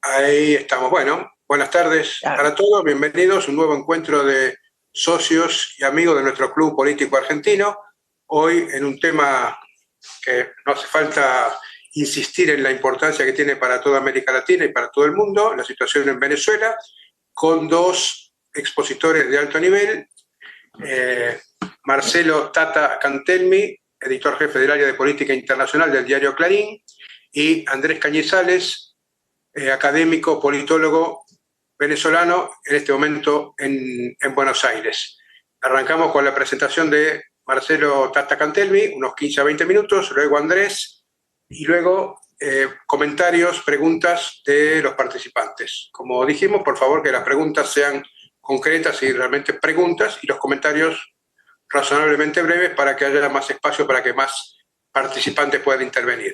Ahí estamos. Bueno, buenas tardes para todos. Bienvenidos a un nuevo encuentro de socios y amigos de nuestro Club Político Argentino. Hoy en un tema que no hace falta insistir en la importancia que tiene para toda América Latina y para todo el mundo, la situación en Venezuela, con dos expositores de alto nivel. Marcelo Tata Cantelmi, editor jefe del área de política internacional del diario Clarín, y Andrés Cañizales, académico, politólogo venezolano, en este momento en Buenos Aires. Arrancamos con la presentación de Marcelo Tata Cantelmi, unos 15 a 20 minutos, luego Andrés, y luego comentarios, preguntas de los participantes. Como dijimos, por favor, que las preguntas sean concretas y realmente preguntas, y los comentarios razonablemente breves para que haya más espacio para que más participantes puedan intervenir.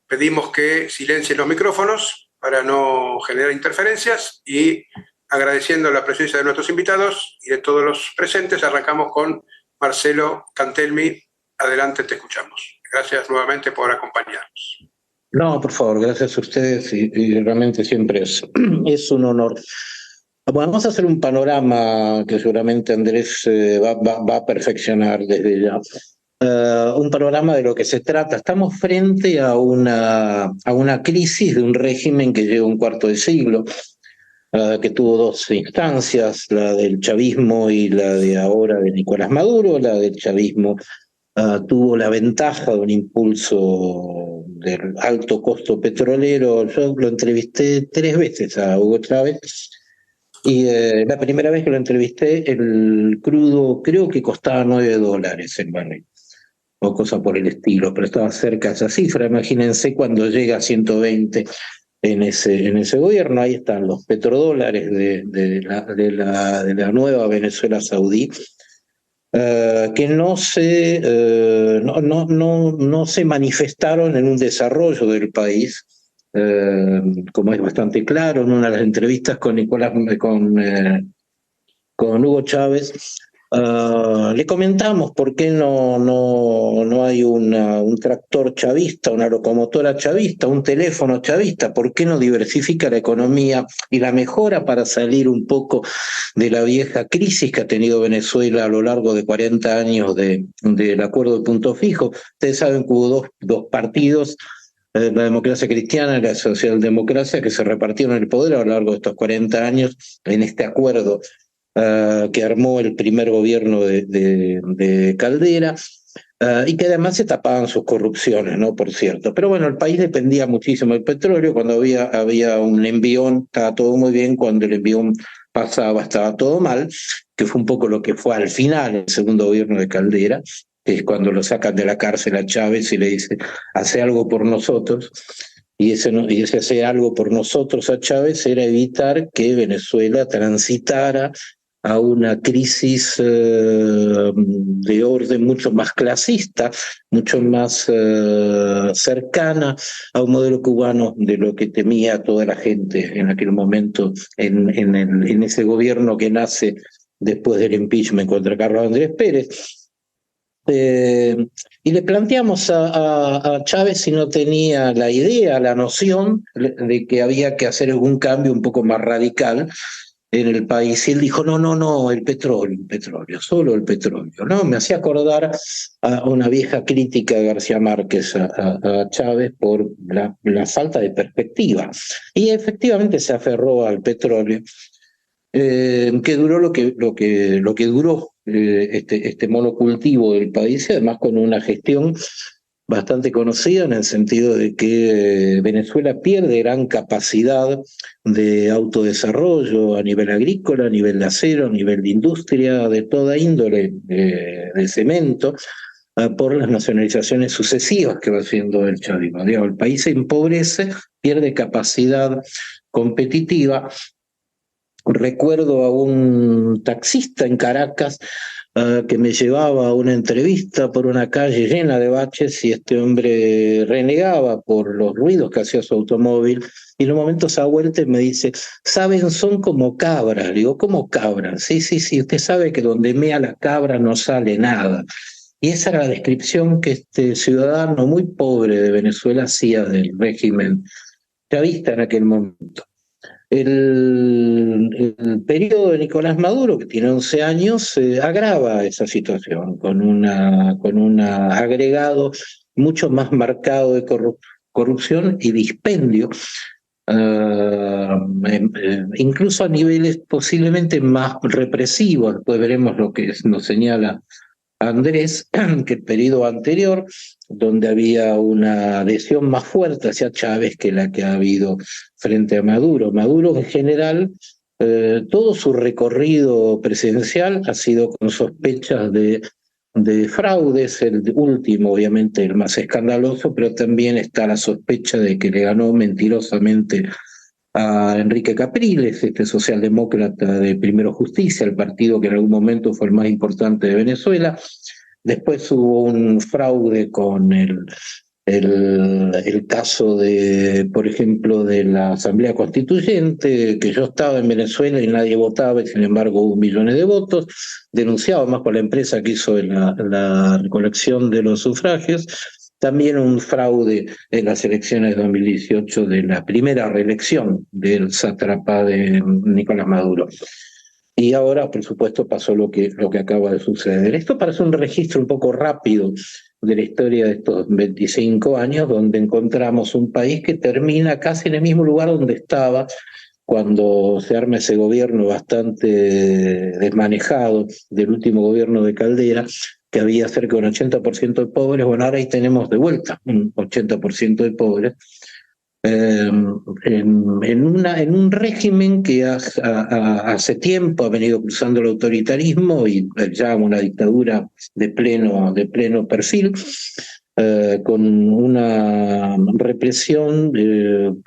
Pedimos que silencien los micrófonos para no generar interferencias y agradeciendo la presencia de nuestros invitados y de todos los presentes, arrancamos con Marcelo Cantelmi. Adelante, te escuchamos. Gracias nuevamente por acompañarnos. No, por favor, gracias a ustedes y realmente siempre es un honor. Vamos a hacer un panorama que seguramente Andrés va a perfeccionar desde ya. Un panorama de lo que se trata. Estamos frente a una crisis de un régimen que lleva un cuarto de siglo, que tuvo dos instancias, la del chavismo y la de ahora de Nicolás Maduro. La del chavismo tuvo la ventaja de un impulso del alto costo petrolero. Yo lo entrevisté 3 veces a Hugo Chávez. Y la primera vez que lo entrevisté, el crudo creo que costaba $9 el barril, o cosa por el estilo, pero estaba cerca de esa cifra. Imagínense cuando llega a 120 en ese gobierno. Ahí están los petrodólares de la nueva Venezuela saudí, que no se manifestaron en un desarrollo del país. Como es bastante claro en una de las entrevistas con Hugo Chávez, le comentamos por qué no hay un tractor chavista, una locomotora chavista, un teléfono chavista, por qué no diversifica la economía y la mejora para salir un poco de la vieja crisis que ha tenido Venezuela a lo largo de 40 años del acuerdo de punto fijo. Ustedes saben que hubo dos partidos, la democracia cristiana y la socialdemocracia, que se repartieron el poder a lo largo de estos 40 años en este acuerdo que armó el primer gobierno de Caldera, y que además se tapaban sus corrupciones, ¿no? Por cierto. Pero bueno, el país dependía muchísimo del petróleo. Cuando había un envión, estaba todo muy bien; cuando el envión pasaba, estaba todo mal, que fue un poco lo que fue al final el segundo gobierno de Caldera, que es cuando lo sacan de la cárcel a Chávez y le dice: hace algo por nosotros. Y ese hacer algo por nosotros a Chávez era evitar que Venezuela transitara a una crisis de orden mucho más clasista, mucho más cercana a un modelo cubano de lo que temía toda la gente en aquel momento, en ese gobierno que nace después del impeachment contra Carlos Andrés Pérez. Y le planteamos a Chávez si no tenía la idea, la noción de que había que hacer algún cambio un poco más radical en el país. Y él dijo: no, el petróleo, solo el petróleo. No, me hacía acordar a una vieja crítica de García Márquez a Chávez por la falta de perspectiva. Y efectivamente se aferró al petróleo, que duró lo que duró este monocultivo del país, y además con una gestión bastante conocida, en el sentido de que Venezuela pierde gran capacidad de autodesarrollo a nivel agrícola, a nivel de acero, a nivel de industria, de toda índole, de cemento, por las nacionalizaciones sucesivas que va haciendo el chavismo. Digamos, el país se empobrece, pierde capacidad competitiva. Recuerdo a un taxista en Caracas que me llevaba a una entrevista por una calle llena de baches, y este hombre renegaba por los ruidos que hacía su automóvil, y en un momento se da vuelta y me dice: ¿saben? Son como cabras. Le digo: ¿cómo cabras? Sí, usted sabe que donde mea la cabra no sale nada. Y esa era la descripción que este ciudadano muy pobre de Venezuela hacía del régimen chavista en aquel momento. El periodo de Nicolás Maduro, que tiene 11 años, agrava esa situación con un agregado mucho más marcado de corrupción y dispendio, incluso a niveles posiblemente más represivos. Después veremos lo que nos señala Andrés, que el periodo anterior, donde había una adhesión más fuerte hacia Chávez que la que ha habido frente a Maduro. Maduro en general, todo su recorrido presidencial ha sido con sospechas de fraudes, el último obviamente el más escandaloso, pero también está la sospecha de que le ganó mentirosamente a Enrique Capriles, este socialdemócrata de Primero Justicia, el partido que en algún momento fue el más importante de Venezuela. Después hubo un fraude con el caso de, por ejemplo, de la Asamblea Constituyente, que yo estaba en Venezuela y nadie votaba, y sin embargo hubo millones de votos, denunciado más por la empresa que hizo la recolección de los sufragios. También un fraude en las elecciones de 2018 de la primera reelección del sátrapa de Nicolás Maduro. Y ahora, por supuesto, pasó lo que acaba de suceder. Esto parece un registro un poco rápido de la historia de estos 25 años, donde encontramos un país que termina casi en el mismo lugar donde estaba cuando se arma ese gobierno bastante desmanejado del último gobierno de Caldera, que había cerca de un 80% de pobres. Bueno, ahora ahí tenemos de vuelta un 80% de pobres, en un régimen que hace tiempo ha venido cruzando el autoritarismo y ya una dictadura de pleno perfil, con una represión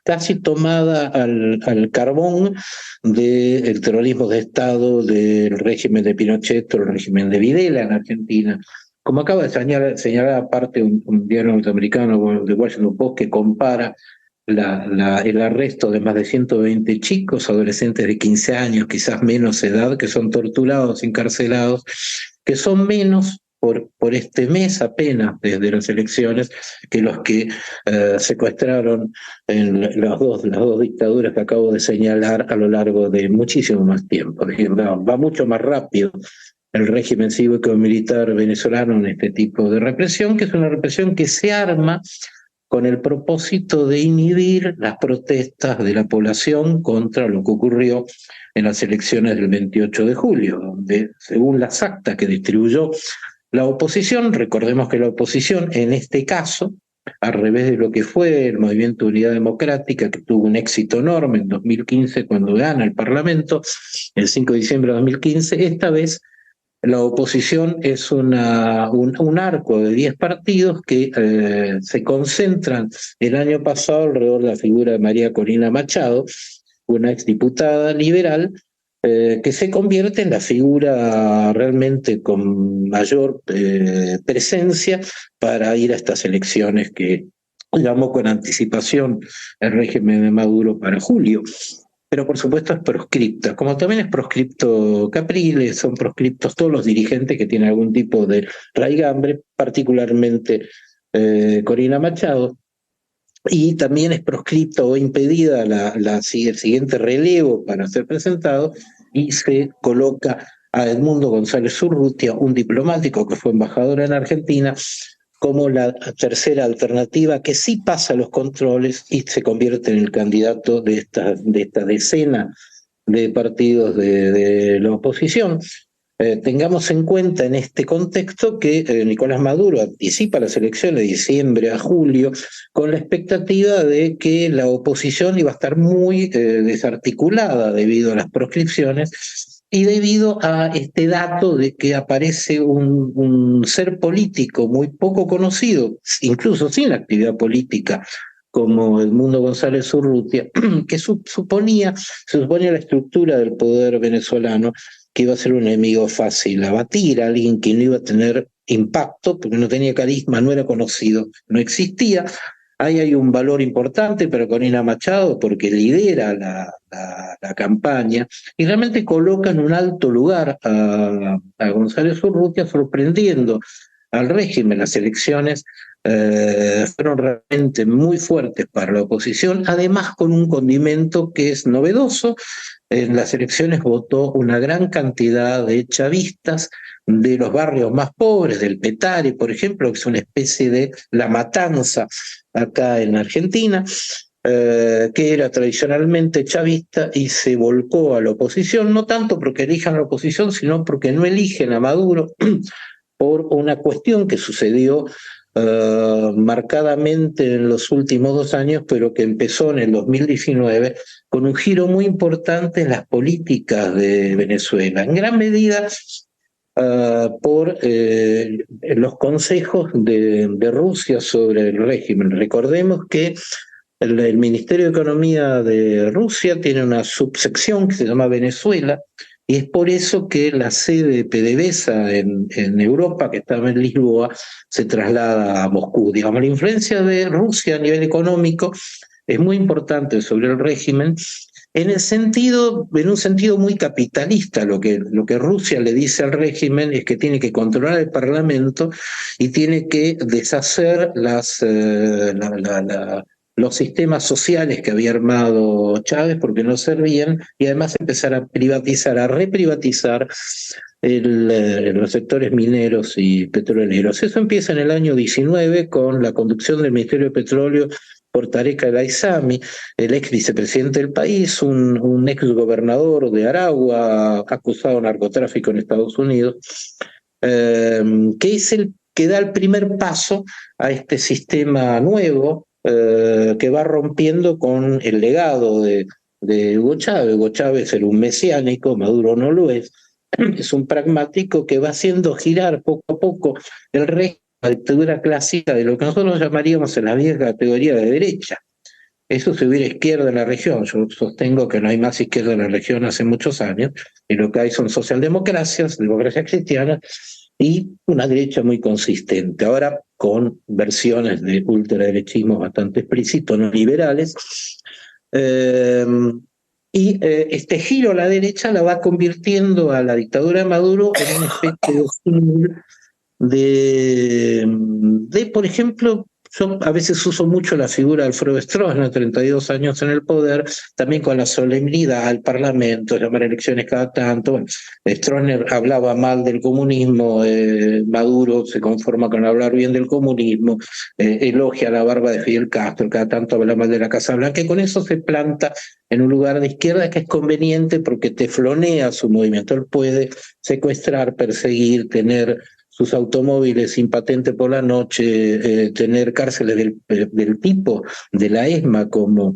casi tomada al carbón del terrorismo de Estado, del régimen de Pinochet o el régimen de Videla en Argentina. Como acaba de señalar aparte un diario norteamericano, The Washington Post, que compara el arresto de más de 120 chicos, adolescentes de 15 años, quizás menos edad, que son torturados, encarcelados, que son menos por este mes apenas desde las elecciones que los que secuestraron en las dos dictaduras que acabo de señalar a lo largo de muchísimo más tiempo. Va mucho más rápido el régimen cívico-militar venezolano en este tipo de represión, que es una represión que se arma con el propósito de inhibir las protestas de la población contra lo que ocurrió en las elecciones del 28 de julio, donde, según las actas que distribuyó la oposición, recordemos que la oposición en este caso, al revés de lo que fue el Movimiento de Unidad Democrática, que tuvo un éxito enorme en 2015 cuando gana el Parlamento, el 5 de diciembre de 2015, esta vez la oposición es un arco de 10 partidos que se concentran el año pasado alrededor de la figura de María Corina Machado, una exdiputada liberal, que se convierte en la figura realmente con mayor presencia para ir a estas elecciones que llamó con anticipación el régimen de Maduro para julio. Pero por supuesto es proscripta, como también es proscripto Capriles, son proscriptos todos los dirigentes que tienen algún tipo de raigambre, particularmente Corina Machado, y también es proscripto o impedida el siguiente relevo para ser presentado, y se coloca a Edmundo González Urrutia, un diplomático que fue embajador en Argentina, como la tercera alternativa que sí pasa los controles y se convierte en el candidato de esta decena de partidos de la oposición. Tengamos en cuenta en este contexto que Nicolás Maduro anticipa las elecciones de diciembre a julio con la expectativa de que la oposición iba a estar muy desarticulada debido a las proscripciones y debido a este dato de que aparece un ser político muy poco conocido, incluso sin actividad política, como Edmundo González Urrutia, que se suponía la estructura del poder venezolano, que iba a ser un enemigo fácil a batir, alguien que no iba a tener impacto, porque no tenía carisma, no era conocido, no existía. Ahí hay un valor importante para Corina Machado porque lidera la campaña y realmente coloca en un alto lugar a González Urrutia, sorprendiendo al régimen. Las elecciones fueron realmente muy fuertes para la oposición, además con un condimento que es novedoso. En las elecciones votó una gran cantidad de chavistas de los barrios más pobres, del Petare, por ejemplo, que es una especie de La Matanza acá en Argentina, que era tradicionalmente chavista y se volcó a la oposición, no tanto porque elijan a la oposición, sino porque no eligen a Maduro por una cuestión que sucedió marcadamente en los últimos 2 años, pero que empezó en el 2019 con un giro muy importante en las políticas de Venezuela, en gran medida por los consejos de Rusia sobre el régimen. Recordemos que el Ministerio de Economía de Rusia tiene una subsección que se llama Venezuela, y es por eso que la sede de PDVSA en Europa, que estaba en Lisboa, se traslada a Moscú. Digamos, la influencia de Rusia a nivel económico es muy importante sobre el régimen, en un sentido muy capitalista. Lo que Rusia le dice al régimen es que tiene que controlar el Parlamento y tiene que deshacer los sistemas sociales que había armado Chávez porque no servían, y además empezar a privatizar, a reprivatizar los sectores mineros y petroleros. Eso empieza en el año 19 con la conducción del Ministerio de Petróleo por Tarek El Aissami, el ex vicepresidente del país, un ex gobernador de Aragua, acusado de narcotráfico en Estados Unidos, que es el que da el primer paso a este sistema nuevo, que va rompiendo con el legado de Hugo Chávez. Hugo Chávez era un mesiánico, Maduro no lo es un pragmático que va haciendo girar poco a poco el régimen, la dictadura clásica de lo que nosotros llamaríamos en la vieja categoría de derecha. Eso si hubiera izquierda en la región. Yo sostengo que no hay más izquierda en la región hace muchos años, y lo que hay son socialdemocracias, democracias cristianas, y una derecha muy consistente, ahora con versiones de ultraderechismo bastante explícitos, no liberales. Este giro a la derecha la va convirtiendo a la dictadura de Maduro en una especie de símil por ejemplo, yo a veces uso mucho la figura de Alfredo Stroessner, 32 años en el poder, también con la solemnidad al Parlamento, llamar elecciones cada tanto. Bueno, Stroessner hablaba mal del comunismo, Maduro se conforma con hablar bien del comunismo, elogia la barba de Fidel Castro, cada tanto habla mal de la Casa Blanca, y con eso se planta en un lugar de izquierda que es conveniente porque teflonea su movimiento. Él puede secuestrar, perseguir, tener sus automóviles sin patente por la noche, tener cárceles del tipo de la ESMA como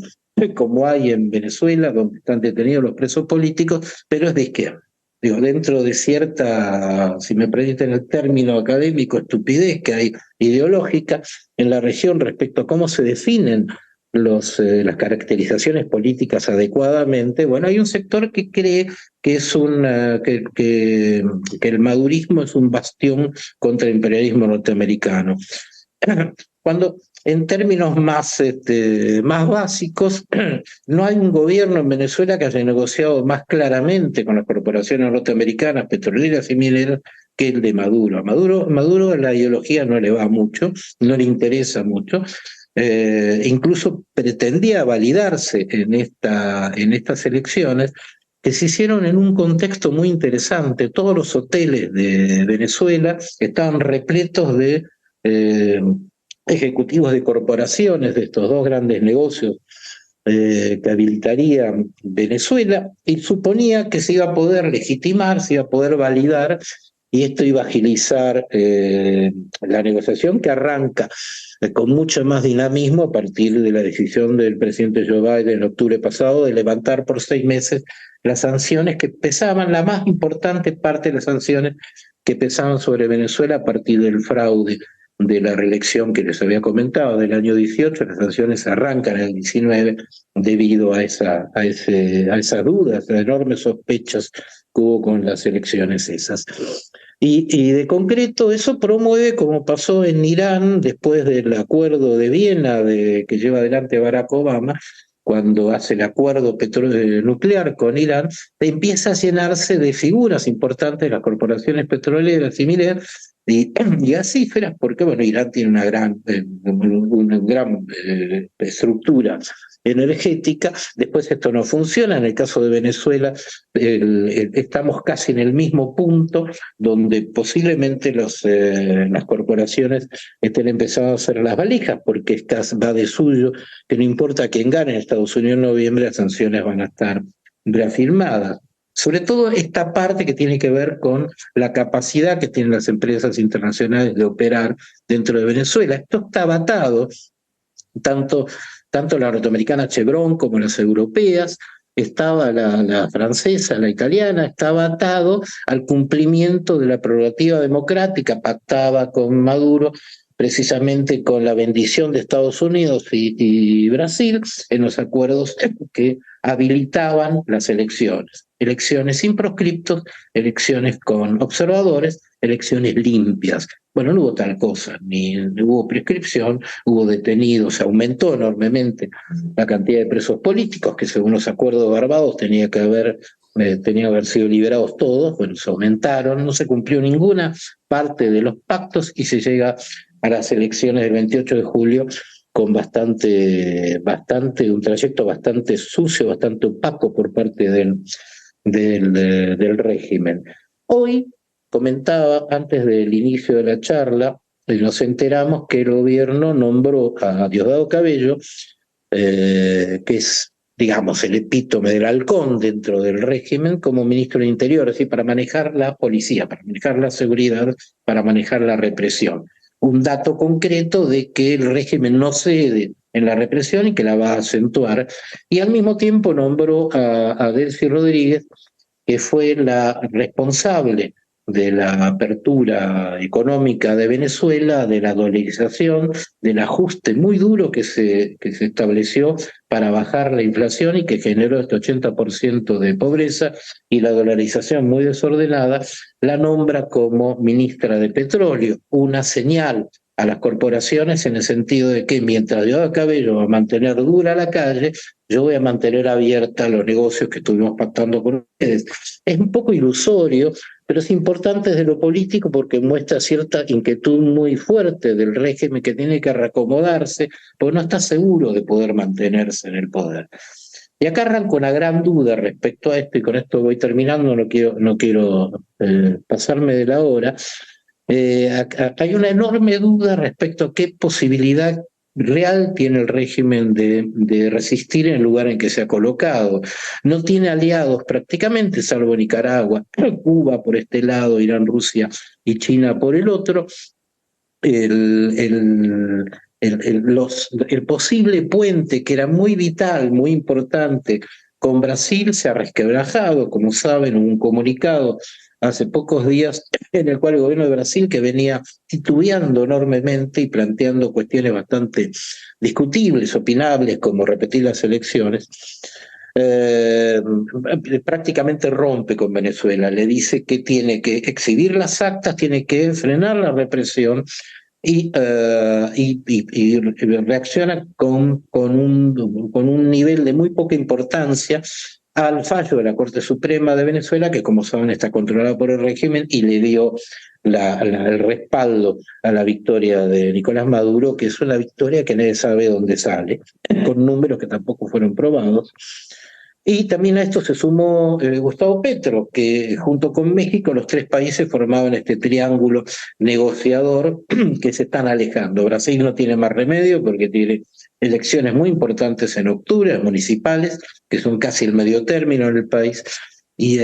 hay en Venezuela, donde están detenidos los presos políticos, pero es de izquierda. Digo, dentro de cierta, si me permiten el término académico, estupidez que hay ideológica en la región respecto a cómo se definen las caracterizaciones políticas adecuadamente. Bueno, hay un sector que cree que el madurismo es un bastión contra el imperialismo norteamericano. Cuando en términos más básicos, no hay un gobierno en Venezuela que haya negociado más claramente con las corporaciones norteamericanas, petroleras y mineras, que el de Maduro. A Maduro la ideología no le va mucho, no le interesa mucho. Incluso pretendía validarse en estas elecciones, que se hicieron en un contexto muy interesante. Todos los hoteles de Venezuela estaban repletos de ejecutivos de corporaciones, de estos dos grandes negocios que habilitarían Venezuela, y suponía que se iba a poder legitimar, se iba a poder validar, y esto iba a agilizar la negociación, que arranca con mucho más dinamismo a partir de la decisión del presidente Joe Biden en octubre pasado de levantar por 6 meses las sanciones que pesaban, la más importante parte de las sanciones que pesaban sobre Venezuela a partir del fraude de la reelección que les había comentado del año 18. Las sanciones arrancan en el 19 debido a esas dudas, a enormes sospechas que hubo con las elecciones esas. Y de concreto eso promueve, como pasó en Irán después del acuerdo de Viena que lleva adelante Barack Obama, cuando hace el acuerdo nuclear con Irán, empieza a llenarse de figuras importantes de las corporaciones petroleras y mineras, y a cifras, porque bueno, Irán tiene una gran estructura energética. Después esto no funciona. En el caso de Venezuela estamos casi en el mismo punto donde posiblemente las corporaciones estén empezando a hacer las valijas, porque va de suyo que no importa quién gane en Estados Unidos en noviembre, las sanciones van a estar reafirmadas. Sobre todo esta parte que tiene que ver con la capacidad que tienen las empresas internacionales de operar dentro de Venezuela. Esto está atado tanto la norteamericana Chevron como las europeas, estaba la francesa, la italiana, estaba atado al cumplimiento de la prerrogativa democrática, pactaba con Maduro precisamente con la bendición de Estados Unidos y Brasil en los acuerdos que habilitaban las elecciones. Elecciones sin proscriptos, elecciones con observadores, elecciones limpias. Bueno, no hubo tal cosa, ni hubo prescripción, hubo detenidos, se aumentó enormemente la cantidad de presos políticos, que según los acuerdos Barbados tenía que haber sido liberados todos. Bueno, se aumentaron, no se cumplió ninguna parte de los pactos y se llega a las elecciones del 28 de julio con un trayecto bastante sucio, bastante opaco por parte del régimen. Hoy comentaba, antes del inicio de la charla, nos enteramos que el gobierno nombró a Diosdado Cabello, que es, digamos, el epítome del halcón dentro del régimen, como ministro del Interior, es decir, para manejar la policía, para manejar la seguridad, para manejar la represión. Un dato concreto de que el régimen no cede en la represión y que la va a acentuar, y al mismo tiempo nombró a Delcy Rodríguez, que fue la responsable de la apertura económica de Venezuela, de la dolarización, del ajuste muy duro que se estableció para bajar la inflación y que generó este 80% de pobreza, y la dolarización muy desordenada, la nombra como ministra de Petróleo, una señal a las corporaciones en el sentido de que mientras yo Cabello va a mantener dura la calle, yo voy a mantener abierta los negocios que estuvimos pactando con ustedes. Es un poco ilusorio, pero es importante desde lo político porque muestra cierta inquietud muy fuerte del régimen, que tiene que reacomodarse porque no está seguro de poder mantenerse en el poder. Y acá arranco una gran duda respecto a esto, y con esto voy terminando, no quiero pasarme de la hora. Hay una enorme duda respecto a qué posibilidad real tiene el régimen de resistir en el lugar en que se ha colocado. No tiene aliados prácticamente, salvo Nicaragua, Cuba por este lado, Irán, Rusia y China por el otro. El posible puente, que era muy vital, muy importante, con Brasil se ha resquebrajado, como saben, un comunicado hace pocos días en el cual el gobierno de Brasil, que venía titubeando enormemente y planteando cuestiones bastante discutibles, opinables, como repetir las elecciones, prácticamente rompe con Venezuela, le dice que tiene que exhibir las actas, tiene que frenar la represión y reacciona con un nivel de muy poca importancia al fallo de la Corte Suprema de Venezuela, que como saben está controlado por el régimen, y le dio el respaldo a la victoria de Nicolás Maduro, que es una victoria que nadie sabe dónde sale, con números que tampoco fueron probados. Y también a esto se sumó Gustavo Petro, que junto con México los tres países formaban este triángulo negociador que se están alejando. Brasil no tiene más remedio porque tiene elecciones muy importantes en octubre, municipales, que son casi el medio término en el país, y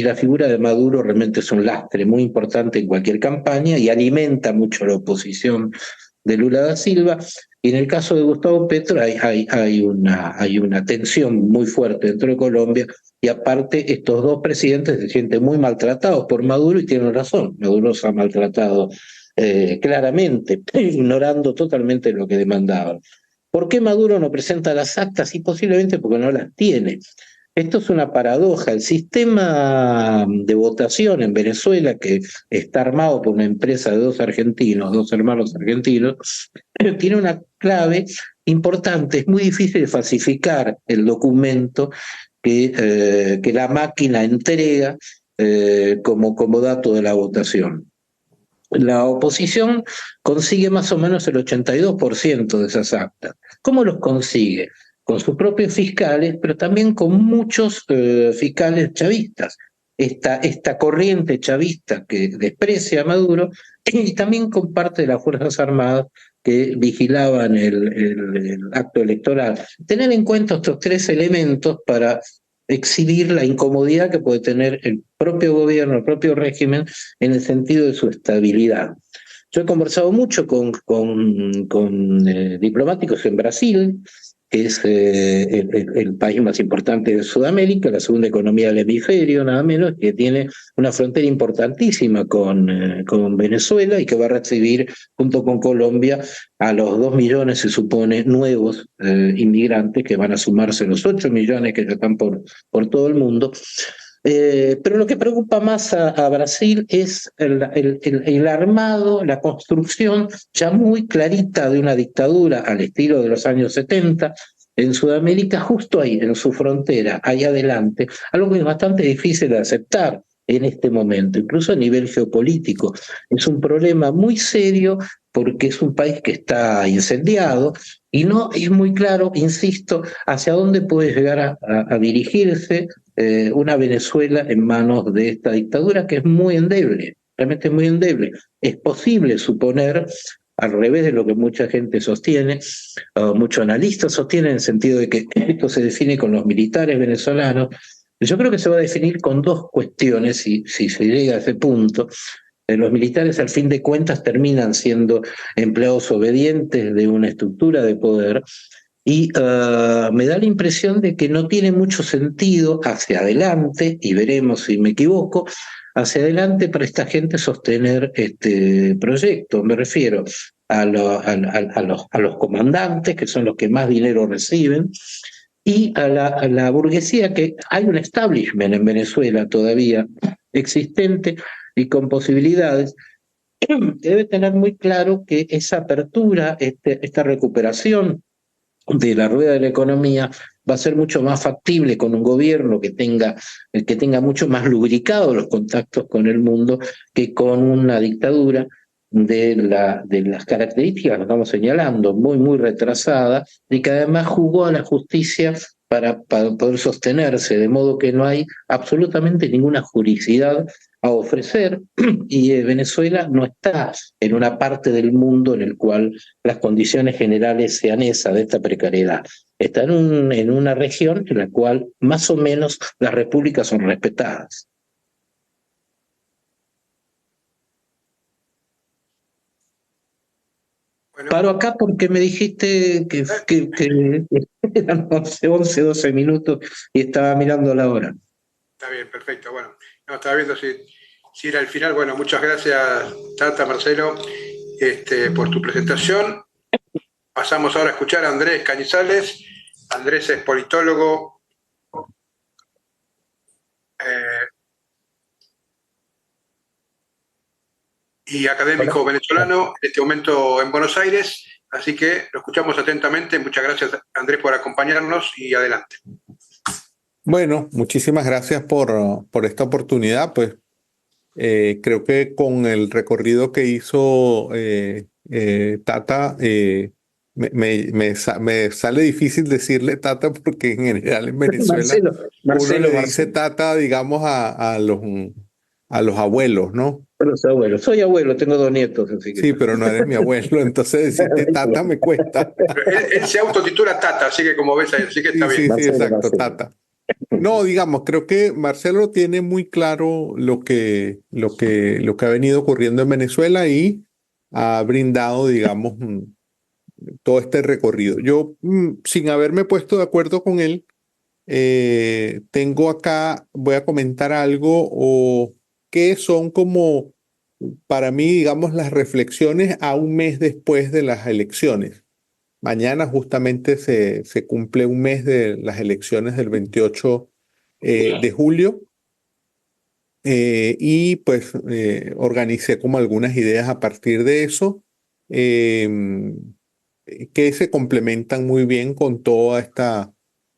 la figura de Maduro realmente es un lastre muy importante en cualquier campaña y alimenta mucho la oposición de Lula da Silva. Y en el caso de Gustavo Petro hay una tensión muy fuerte dentro de Colombia, y aparte estos dos presidentes se sienten muy maltratados por Maduro, y tienen razón. Maduro se ha maltratado claramente, ignorando totalmente lo que demandaban. ¿Por qué Maduro no presenta las actas? Y posiblemente porque no las tiene. Esto es una paradoja. El sistema de votación en Venezuela, que está armado por una empresa de dos hermanos argentinos, tiene una clave importante. Es muy difícil falsificar el documento que la máquina entrega como dato de la votación. la oposición consigue más o menos el 82% de esas actas. ¿Cómo los consigue? Con sus propios fiscales, pero también con muchos fiscales chavistas. Esta corriente chavista que desprecia a Maduro y también con parte de las Fuerzas Armadas que vigilaban el acto electoral. Tener en cuenta estos tres elementos para exhibir la incomodidad que puede tener el propio gobierno, el propio régimen, en el sentido de su estabilidad. Yo he conversado mucho con diplomáticos en Brasil, que es el país más importante de Sudamérica, la segunda economía del hemisferio, nada menos, que tiene una frontera importantísima con Venezuela y que va a recibir, junto con Colombia, a los 2 millones, se supone, nuevos inmigrantes que van a sumarse a los 8 millones que ya están por todo el mundo. Pero lo que preocupa más a Brasil es el armado, la construcción ya muy clarita de una dictadura al estilo de los años 70 en Sudamérica, justo ahí, en su frontera, ahí adelante, algo que es bastante difícil de aceptar en este momento, incluso a nivel geopolítico. Es un problema muy serio porque es un país que está incendiado y no es muy claro, insisto, hacia dónde puede llegar a dirigirse una Venezuela en manos de esta dictadura que es muy endeble, realmente muy endeble. Es posible suponer, al revés de lo que mucha gente sostiene, muchos analistas sostienen en el sentido de que esto se define con los militares venezolanos. Yo creo que se va a definir con dos cuestiones, si se llega a ese punto. Los militares, al fin de cuentas, terminan siendo empleados obedientes de una estructura de poder y me da la impresión de que no tiene mucho sentido hacia adelante, y veremos si me equivoco, hacia adelante para esta gente sostener este proyecto. Me refiero a los comandantes, que son los que más dinero reciben, y a la burguesía, que hay un establishment en Venezuela todavía existente y con posibilidades, debe tener muy claro que esa apertura, esta recuperación de la rueda de la economía va a ser mucho más factible con un gobierno que tenga mucho más lubricados los contactos con el mundo que con una dictadura de las características que estamos señalando, muy, muy retrasada, y que además jugó a la justicia para poder sostenerse, de modo que no hay absolutamente ninguna juridicidad a ofrecer, y Venezuela no está en una parte del mundo en el cual las condiciones generales sean esas, de esta precariedad. Está en una región en la cual más o menos las repúblicas son respetadas. Bueno, Paro acá porque me dijiste que eran 11, 12 minutos y estaba mirando la hora. está bien, perfecto. Bueno, no, estaba viendo si era el final. Bueno, muchas gracias, Tata, Marcelo, por tu presentación. Pasamos ahora a escuchar a Andrés Cañizales. Andrés es politólogo, y académico venezolano, en este momento en Buenos Aires. Así que lo escuchamos atentamente. Muchas gracias, Andrés, por acompañarnos y adelante. Bueno, muchísimas gracias por esta oportunidad. Pues creo que con el recorrido que hizo Tata, me sale difícil decirle Tata porque en general en Venezuela uno le dice Tata, digamos, a los abuelos, ¿no? A los abuelos. Soy abuelo, tengo 2 nietos. Así que... Sí, pero no eres mi abuelo, entonces decirte Tata me cuesta. Él se autotitula Tata, así que como ves ahí, así que está bien. Sí, Marcelo, exacto, Marcelo. Tata. No, digamos, creo que Marcelo tiene muy claro lo que ha venido ocurriendo en Venezuela y ha brindado, digamos, todo este recorrido. Yo, sin haberme puesto de acuerdo con él, tengo acá, voy a comentar algo o que son como, para mí, digamos, las reflexiones a un mes después de las elecciones. Mañana justamente se cumple un mes de las elecciones del 28 de julio y pues organicé como algunas ideas a partir de eso que se complementan muy bien con toda esta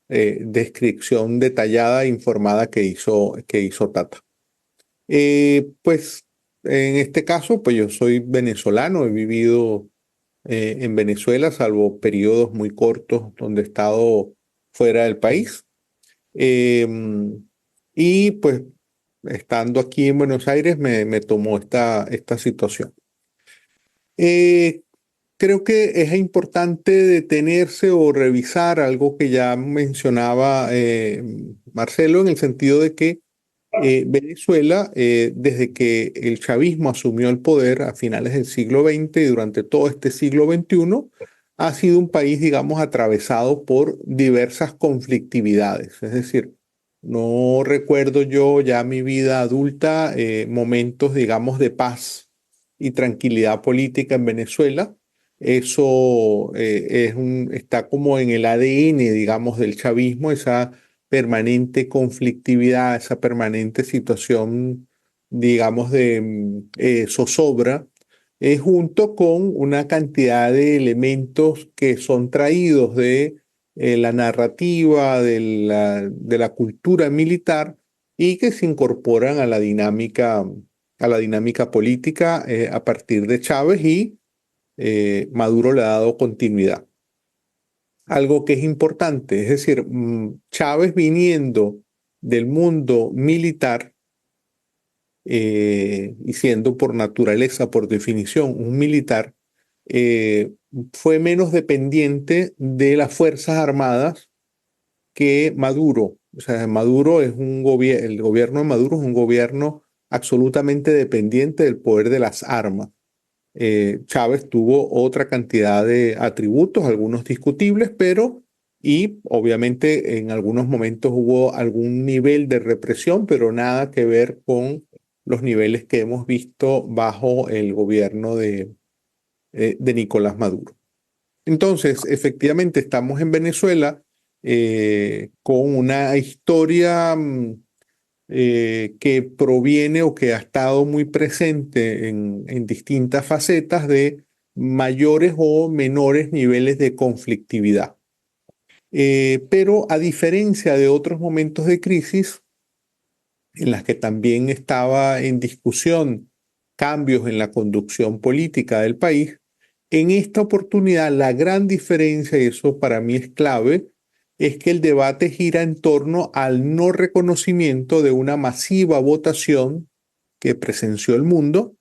descripción detallada e informada que hizo Tata. Pues en este caso, pues yo soy venezolano, he vivido en Venezuela, salvo periodos muy cortos donde he estado fuera del país. Eh, y pues estando aquí en Buenos Aires me tomó esta situación. Eh, Creo que es importante detenerse o revisar algo que ya mencionaba Marcelo, en el sentido de que Venezuela, desde que el chavismo asumió el poder a finales del siglo XX y durante todo este siglo XXI, ha sido un país, digamos, atravesado por diversas conflictividades. Es decir, no recuerdo yo ya mi vida adulta momentos, digamos, de paz y tranquilidad política en Venezuela. Eso está como en el ADN, digamos, del chavismo, esa permanente conflictividad, esa permanente situación, digamos, de zozobra, junto con una cantidad de elementos que son traídos de la narrativa, de la cultura militar y que se incorporan a la dinámica política a partir de Chávez y Maduro le ha dado continuidad. Algo que es importante, es decir, Chávez viniendo del mundo militar y siendo por naturaleza, por definición, un militar, eh, fue menos dependiente de las Fuerzas Armadas que Maduro. O sea, Maduro es el gobierno de Maduro es un gobierno absolutamente dependiente del poder de las armas. Chávez tuvo otra cantidad de atributos, algunos discutibles, y obviamente en algunos momentos hubo algún nivel de represión, pero nada que ver con los niveles que hemos visto bajo el gobierno de Nicolás Maduro. Entonces, efectivamente, estamos en Venezuela con una historia que proviene o que ha estado muy presente en distintas facetas de mayores o menores niveles de conflictividad. Pero a diferencia de otros momentos de crisis en las que también estaba en discusión cambios en la conducción política del país, en esta oportunidad la gran diferencia, y eso para mí es clave, es que el debate gira en torno al no reconocimiento de una masiva votación que presenció el mundo,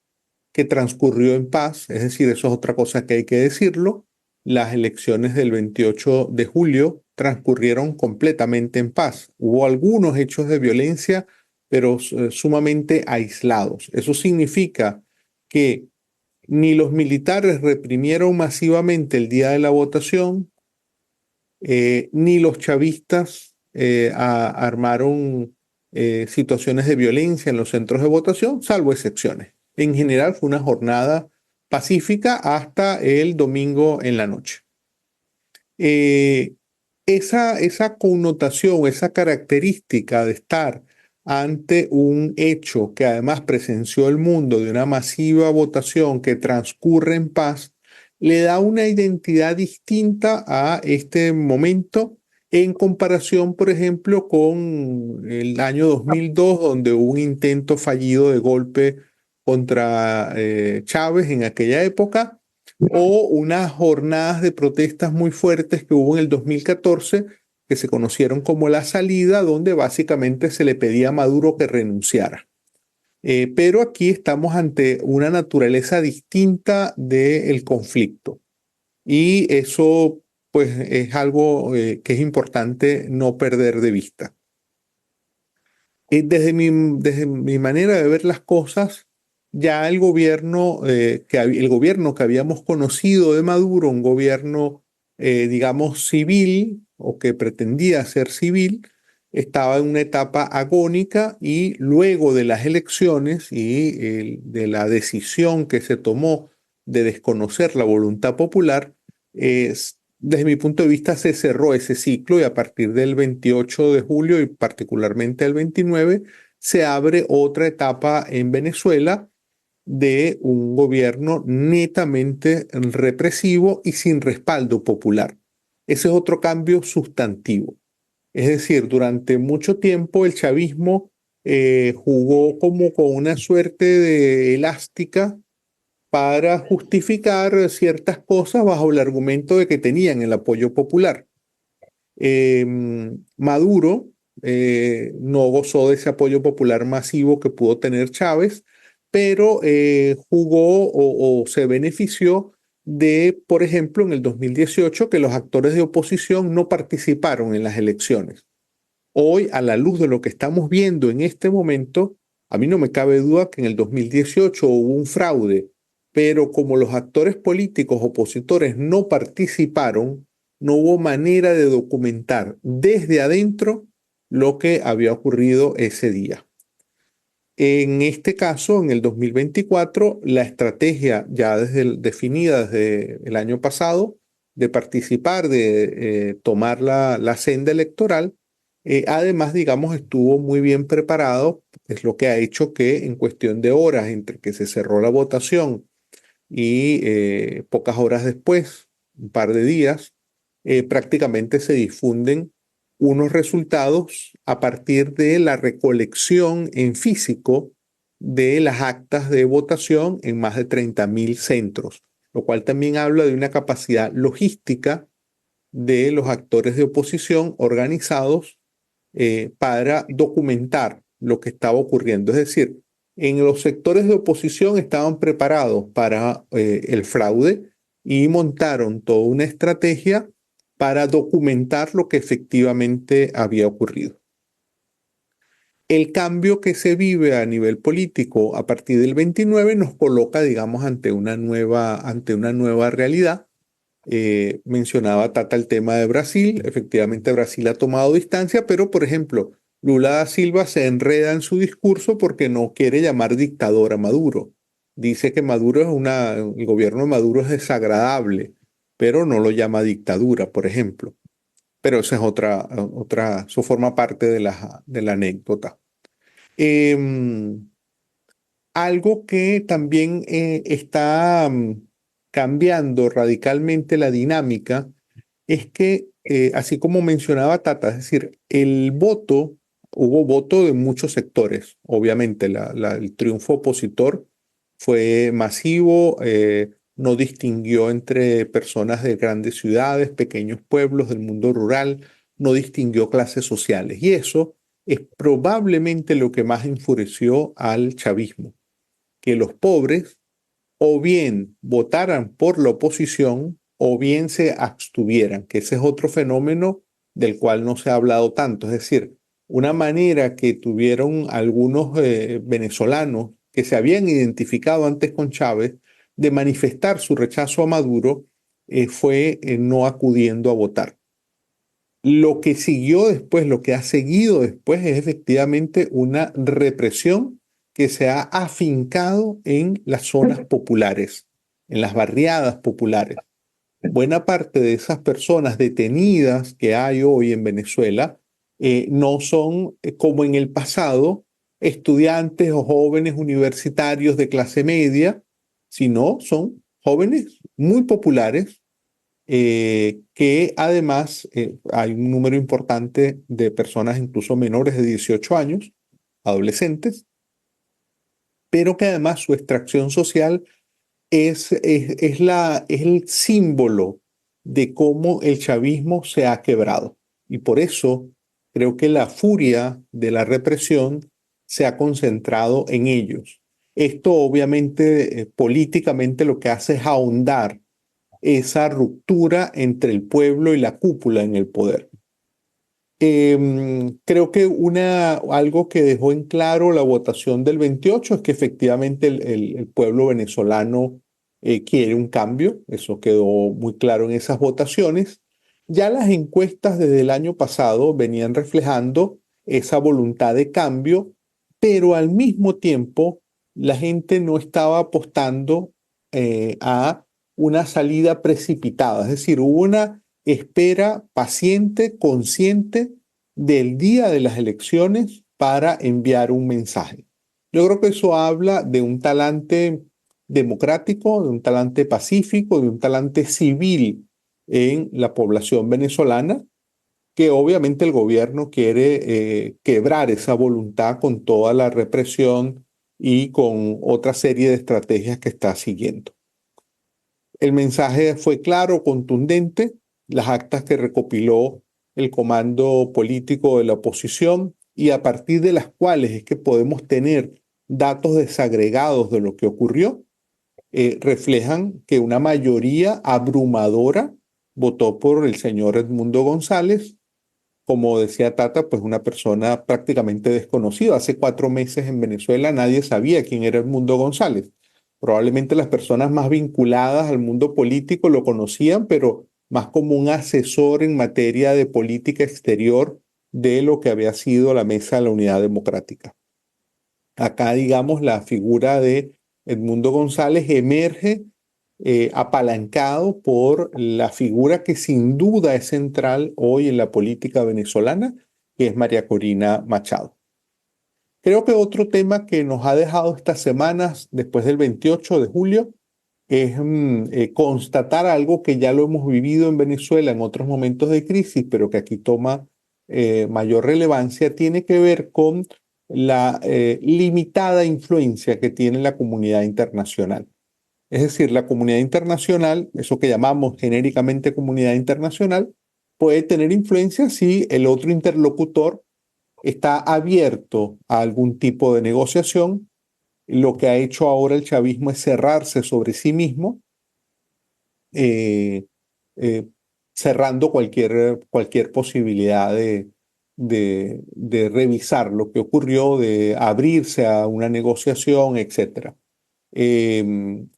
que transcurrió en paz, es decir, eso es otra cosa que hay que decirlo, las elecciones del 28 de julio transcurrieron completamente en paz. Hubo algunos hechos de violencia, pero sumamente aislados. Eso significa que ni los militares reprimieron masivamente el día de la votación, ni los chavistas armaron situaciones de violencia en los centros de votación, salvo excepciones. En general fue una jornada pacífica hasta el domingo en la noche. Esa connotación, esa característica de estar ante un hecho que además presenció el mundo de una masiva votación que transcurre en paz, le da una identidad distinta a este momento en comparación, por ejemplo, con el año 2002, donde hubo un intento fallido de golpe contra Chávez en aquella época, o unas jornadas de protestas muy fuertes que hubo en el 2014, que se conocieron como la salida, donde básicamente se le pedía a Maduro que renunciara. Pero aquí estamos ante una naturaleza distinta del conflicto. Y eso, pues, es algo que es importante no perder de vista. Desde mi manera de ver las cosas, ya el gobierno que habíamos conocido de Maduro, un gobierno, digamos, civil o que pretendía ser civil, estaba en una etapa agónica y luego de las elecciones y de la decisión que se tomó de desconocer la voluntad popular, desde mi punto de vista se cerró ese ciclo y a partir del 28 de julio y particularmente el 29 se abre otra etapa en Venezuela de un gobierno netamente represivo y sin respaldo popular. Ese es otro cambio sustantivo. Es decir, durante mucho tiempo el chavismo jugó como con una suerte de elástica para justificar ciertas cosas bajo el argumento de que tenían el apoyo popular. Maduro no gozó de ese apoyo popular masivo que pudo tener Chávez, pero jugó o se benefició de, por ejemplo, en el 2018, que los actores de oposición no participaron en las elecciones. Hoy, a la luz de lo que estamos viendo en este momento, a mí no me cabe duda que en el 2018 hubo un fraude, pero como los actores políticos opositores no participaron, no hubo manera de documentar desde adentro lo que había ocurrido ese día. En este caso, en el 2024, la estrategia ya definida desde el año pasado de participar, de tomar la senda electoral, además, digamos, estuvo muy bien preparado, es lo que ha hecho que en cuestión de horas entre que se cerró la votación y pocas horas después, un par de días, prácticamente se difunden unos resultados a partir de la recolección en físico de las actas de votación en más de 30.000 centros, lo cual también habla de una capacidad logística de los actores de oposición organizados para documentar lo que estaba ocurriendo. Es decir, en los sectores de oposición estaban preparados para el fraude y montaron toda una estrategia para documentar lo que efectivamente había ocurrido. El cambio que se vive a nivel político a partir del 29 nos coloca, digamos, ante una nueva realidad. Mencionaba Tata el tema de Brasil. Efectivamente, Brasil ha tomado distancia, pero, por ejemplo, Lula da Silva se enreda en su discurso porque no quiere llamar dictador a Maduro. Dice que el gobierno de Maduro es desagradable, pero no lo llama dictadura, por ejemplo. Pero esa es eso forma parte de la anécdota. Algo que también está cambiando radicalmente la dinámica es que, así como mencionaba Tata, es decir, hubo voto de muchos sectores. Obviamente, el triunfo opositor fue masivo, no distinguió entre personas de grandes ciudades, pequeños pueblos, del mundo rural, no distinguió clases sociales. Y eso es probablemente lo que más enfureció al chavismo, que los pobres o bien votaran por la oposición o bien se abstuvieran, que ese es otro fenómeno del cual no se ha hablado tanto. Es decir, una manera que tuvieron algunos venezolanos que se habían identificado antes con Chávez de manifestar su rechazo a Maduro fue no acudiendo a votar. Lo que siguió después, lo que ha seguido después es efectivamente una represión que se ha afincado en las zonas populares, en las barriadas populares. Buena parte de esas personas detenidas que hay hoy en Venezuela no son, como en el pasado, estudiantes o jóvenes universitarios de clase media, sino son jóvenes muy populares que además hay un número importante de personas incluso menores de 18 años, adolescentes, pero que además su extracción social es el símbolo de cómo el chavismo se ha quebrado. Y por eso creo que la furia de la represión se ha concentrado en ellos. Esto obviamente políticamente lo que hace es ahondar esa ruptura entre el pueblo y la cúpula en el poder. Creo que algo que dejó en claro la votación del 28 es que efectivamente el pueblo venezolano quiere un cambio. Eso quedó muy claro en esas votaciones. Ya las encuestas desde el año pasado venían reflejando esa voluntad de cambio, pero al mismo tiempo la gente no estaba apostando a una salida precipitada. Es decir, hubo una espera paciente, consciente del día de las elecciones para enviar un mensaje. Yo creo que eso habla de un talante democrático, de un talante pacífico, de un talante civil en la población venezolana, que obviamente el gobierno quiere quebrar esa voluntad con toda la represión y con otra serie de estrategias que está siguiendo. El mensaje fue claro, contundente. Las actas que recopiló el comando político de la oposición y a partir de las cuales es que podemos tener datos desagregados de lo que ocurrió, reflejan que una mayoría abrumadora votó por el señor Edmundo González. Como decía Tata, pues una persona prácticamente desconocida. Hace 4 meses en Venezuela nadie sabía quién era Edmundo González. Probablemente las personas más vinculadas al mundo político lo conocían, pero más como un asesor en materia de política exterior de lo que había sido la Mesa de la Unidad Democrática. Acá, digamos, la figura de Edmundo González emerge apalancado por la figura que sin duda es central hoy en la política venezolana, que es María Corina Machado. Creo que otro tema que nos ha dejado estas semanas, después del 28 de julio, es constatar algo que ya lo hemos vivido en Venezuela en otros momentos de crisis, pero que aquí toma mayor relevancia, tiene que ver con la limitada influencia que tiene la comunidad internacional. Es decir, la comunidad internacional, eso que llamamos genéricamente comunidad internacional, puede tener influencia si el otro interlocutor está abierto a algún tipo de negociación. Lo que ha hecho ahora el chavismo es cerrarse sobre sí mismo, eh, eh, cerrando cualquier posibilidad de revisar lo que ocurrió, de abrirse a una negociación, etc.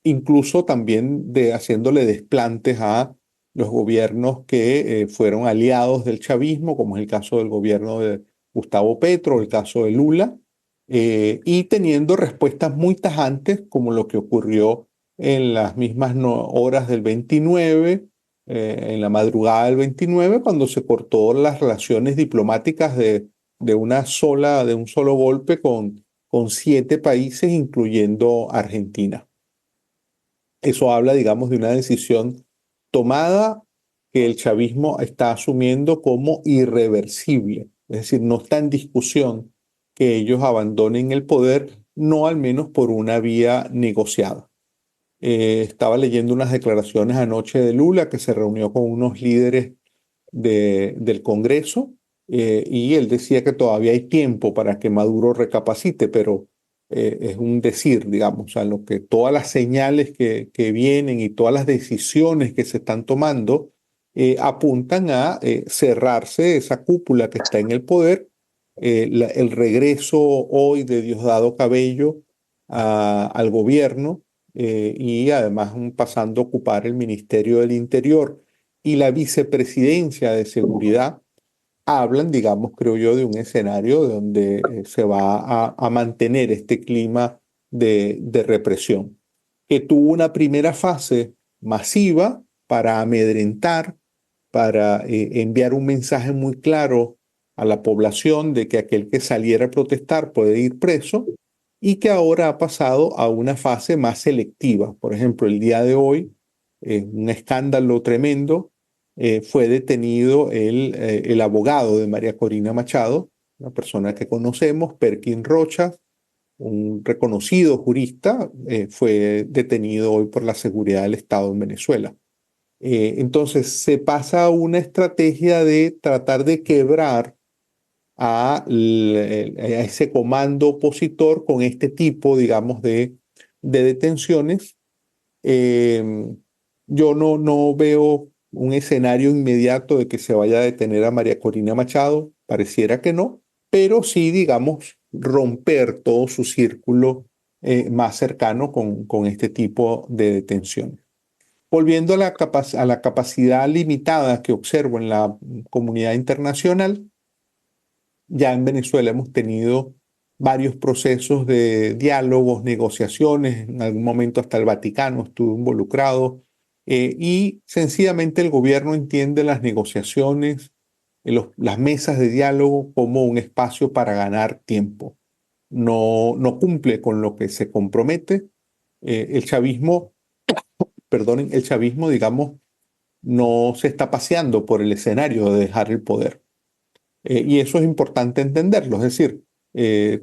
Incluso también haciéndole desplantes a los gobiernos que fueron aliados del chavismo, como es el caso del gobierno de Gustavo Petro, el caso de Lula, y teniendo respuestas muy tajantes, como lo que ocurrió en las mismas horas del 29, en la madrugada del 29, cuando se cortó las relaciones diplomáticas de un solo golpe con 7 países, incluyendo Argentina. Eso habla, digamos, de una decisión tomada que el chavismo está asumiendo como irreversible. Es decir, no está en discusión que ellos abandonen el poder, no al menos por una vía negociada. Estaba leyendo unas declaraciones anoche de Lula, que se reunió con unos líderes del Congreso, y él decía que todavía hay tiempo para que Maduro recapacite, pero es un decir, digamos, a lo que todas las señales que vienen y todas las decisiones que se están tomando apuntan a cerrarse esa cúpula que está en el poder, el regreso hoy de Diosdado Cabello al gobierno, y además pasando a ocupar el Ministerio del Interior y la vicepresidencia de seguridad, hablan, digamos, creo yo, de un escenario donde se va a mantener este clima de represión, que tuvo una primera fase masiva para amedrentar, para enviar un mensaje muy claro a la población de que aquel que saliera a protestar puede ir preso, y que ahora ha pasado a una fase más selectiva. Por ejemplo, el día de hoy, un escándalo tremendo, fue detenido el abogado de María Corina Machado, una persona que conocemos, Perkin Rocha, un reconocido jurista, fue detenido hoy por la seguridad del Estado en Venezuela. Entonces se pasa a una estrategia de tratar de quebrar a ese comando opositor con este tipo, digamos, de detenciones. Yo no veo un escenario inmediato de que se vaya a detener a María Corina Machado, pareciera que no, pero sí, digamos, romper todo su círculo más cercano con este tipo de detenciones. Volviendo a la capacidad limitada que observo en la comunidad internacional, ya en Venezuela hemos tenido varios procesos de diálogos, negociaciones, en algún momento hasta el Vaticano estuvo involucrado, y sencillamente el gobierno entiende las negociaciones, las mesas de diálogo como un espacio para ganar tiempo. No cumple con lo que se compromete. El chavismo, digamos, no se está paseando por el escenario de dejar el poder. Y eso es importante entenderlo, es decir,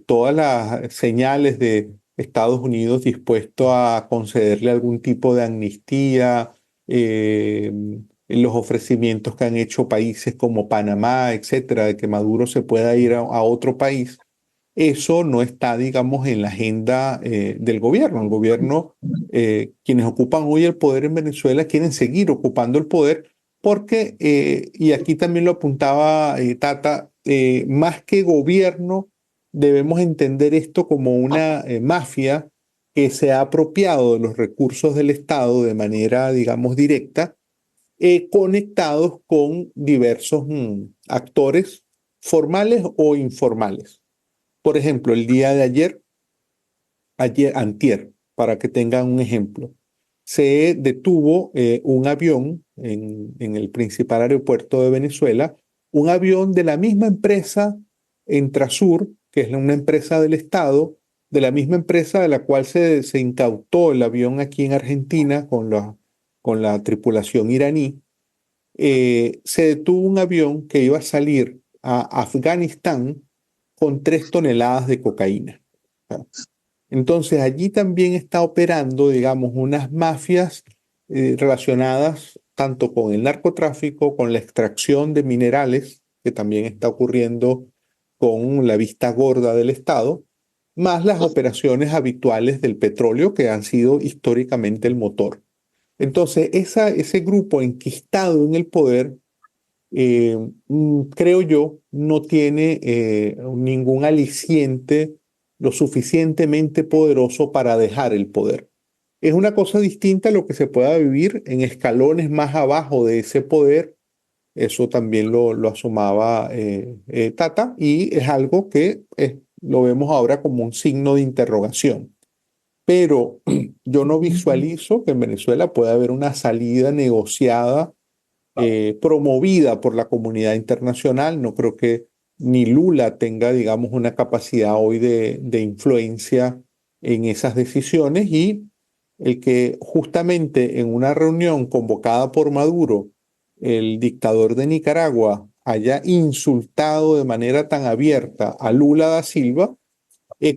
todas las señales de Estados Unidos dispuesto a concederle algún tipo de amnistía, los ofrecimientos que han hecho países como Panamá, etcétera, de que Maduro se pueda ir a otro país, eso no está, digamos, en la agenda del gobierno. El gobierno, quienes ocupan hoy el poder en Venezuela, quieren seguir ocupando el poder porque, y aquí también lo apuntaba Tata, más que gobierno, debemos entender esto como una mafia que se ha apropiado de los recursos del Estado de manera, digamos, directa, conectados con diversos actores formales o informales. Por ejemplo, el día de antier, para que tengan un ejemplo, se detuvo un avión en el principal aeropuerto de Venezuela, un avión de la misma empresa Entrasur, que es una empresa del Estado, de la misma empresa de la cual se incautó el avión aquí en Argentina con la tripulación iraní. Se detuvo un avión que iba a salir a Afganistán con 3 toneladas de cocaína. Entonces allí también está operando, digamos, unas mafias relacionadas tanto con el narcotráfico, con la extracción de minerales, que también está ocurriendo con la vista gorda del Estado, más las operaciones habituales del petróleo, que han sido históricamente el motor. Entonces, ese grupo enquistado en el poder, creo yo, no tiene ningún aliciente lo suficientemente poderoso para dejar el poder. Es una cosa distinta a lo que se pueda vivir en escalones más abajo de ese poder. Eso también lo asomaba Tata, y es algo que lo vemos ahora como un signo de interrogación. Pero yo no visualizo que en Venezuela pueda haber una salida negociada promovida por la comunidad internacional. No creo que ni Lula tenga, digamos, una capacidad hoy de influencia en esas decisiones, y el que justamente en una reunión convocada por Maduro, el dictador de Nicaragua haya insultado de manera tan abierta a Lula da Silva,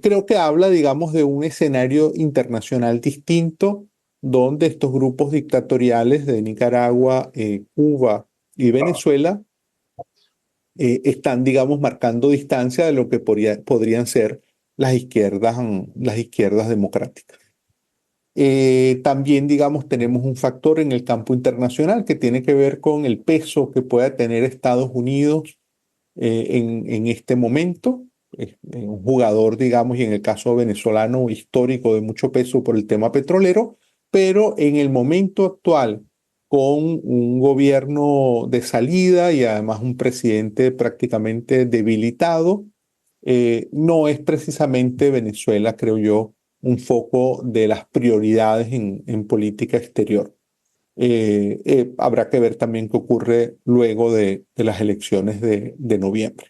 creo que habla, digamos, de un escenario internacional distinto, donde estos grupos dictatoriales de Nicaragua, Cuba y Venezuela están, digamos, marcando distancia de lo que podrían ser las izquierdas democráticas. También, digamos, tenemos un factor en el campo internacional que tiene que ver con el peso que pueda tener Estados Unidos en este momento. Un jugador, digamos, y en el caso venezolano, histórico de mucho peso por el tema petrolero, pero en el momento actual, con un gobierno de salida y además un presidente prácticamente debilitado, no es precisamente Venezuela, creo yo, un foco de las prioridades en política exterior. Habrá que ver también qué ocurre luego de las elecciones de noviembre.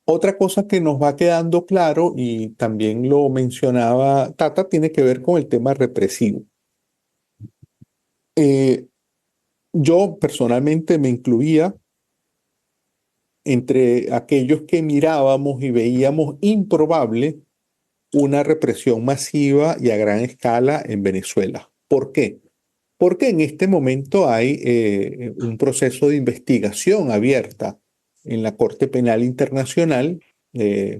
Otra cosa que nos va quedando claro, y también lo mencionaba Tata, tiene que ver con el tema represivo. Yo personalmente me incluía entre aquellos que mirábamos y veíamos improbable una represión masiva y a gran escala en Venezuela. ¿Por qué? Porque en este momento hay un proceso de investigación abierta en la Corte Penal Internacional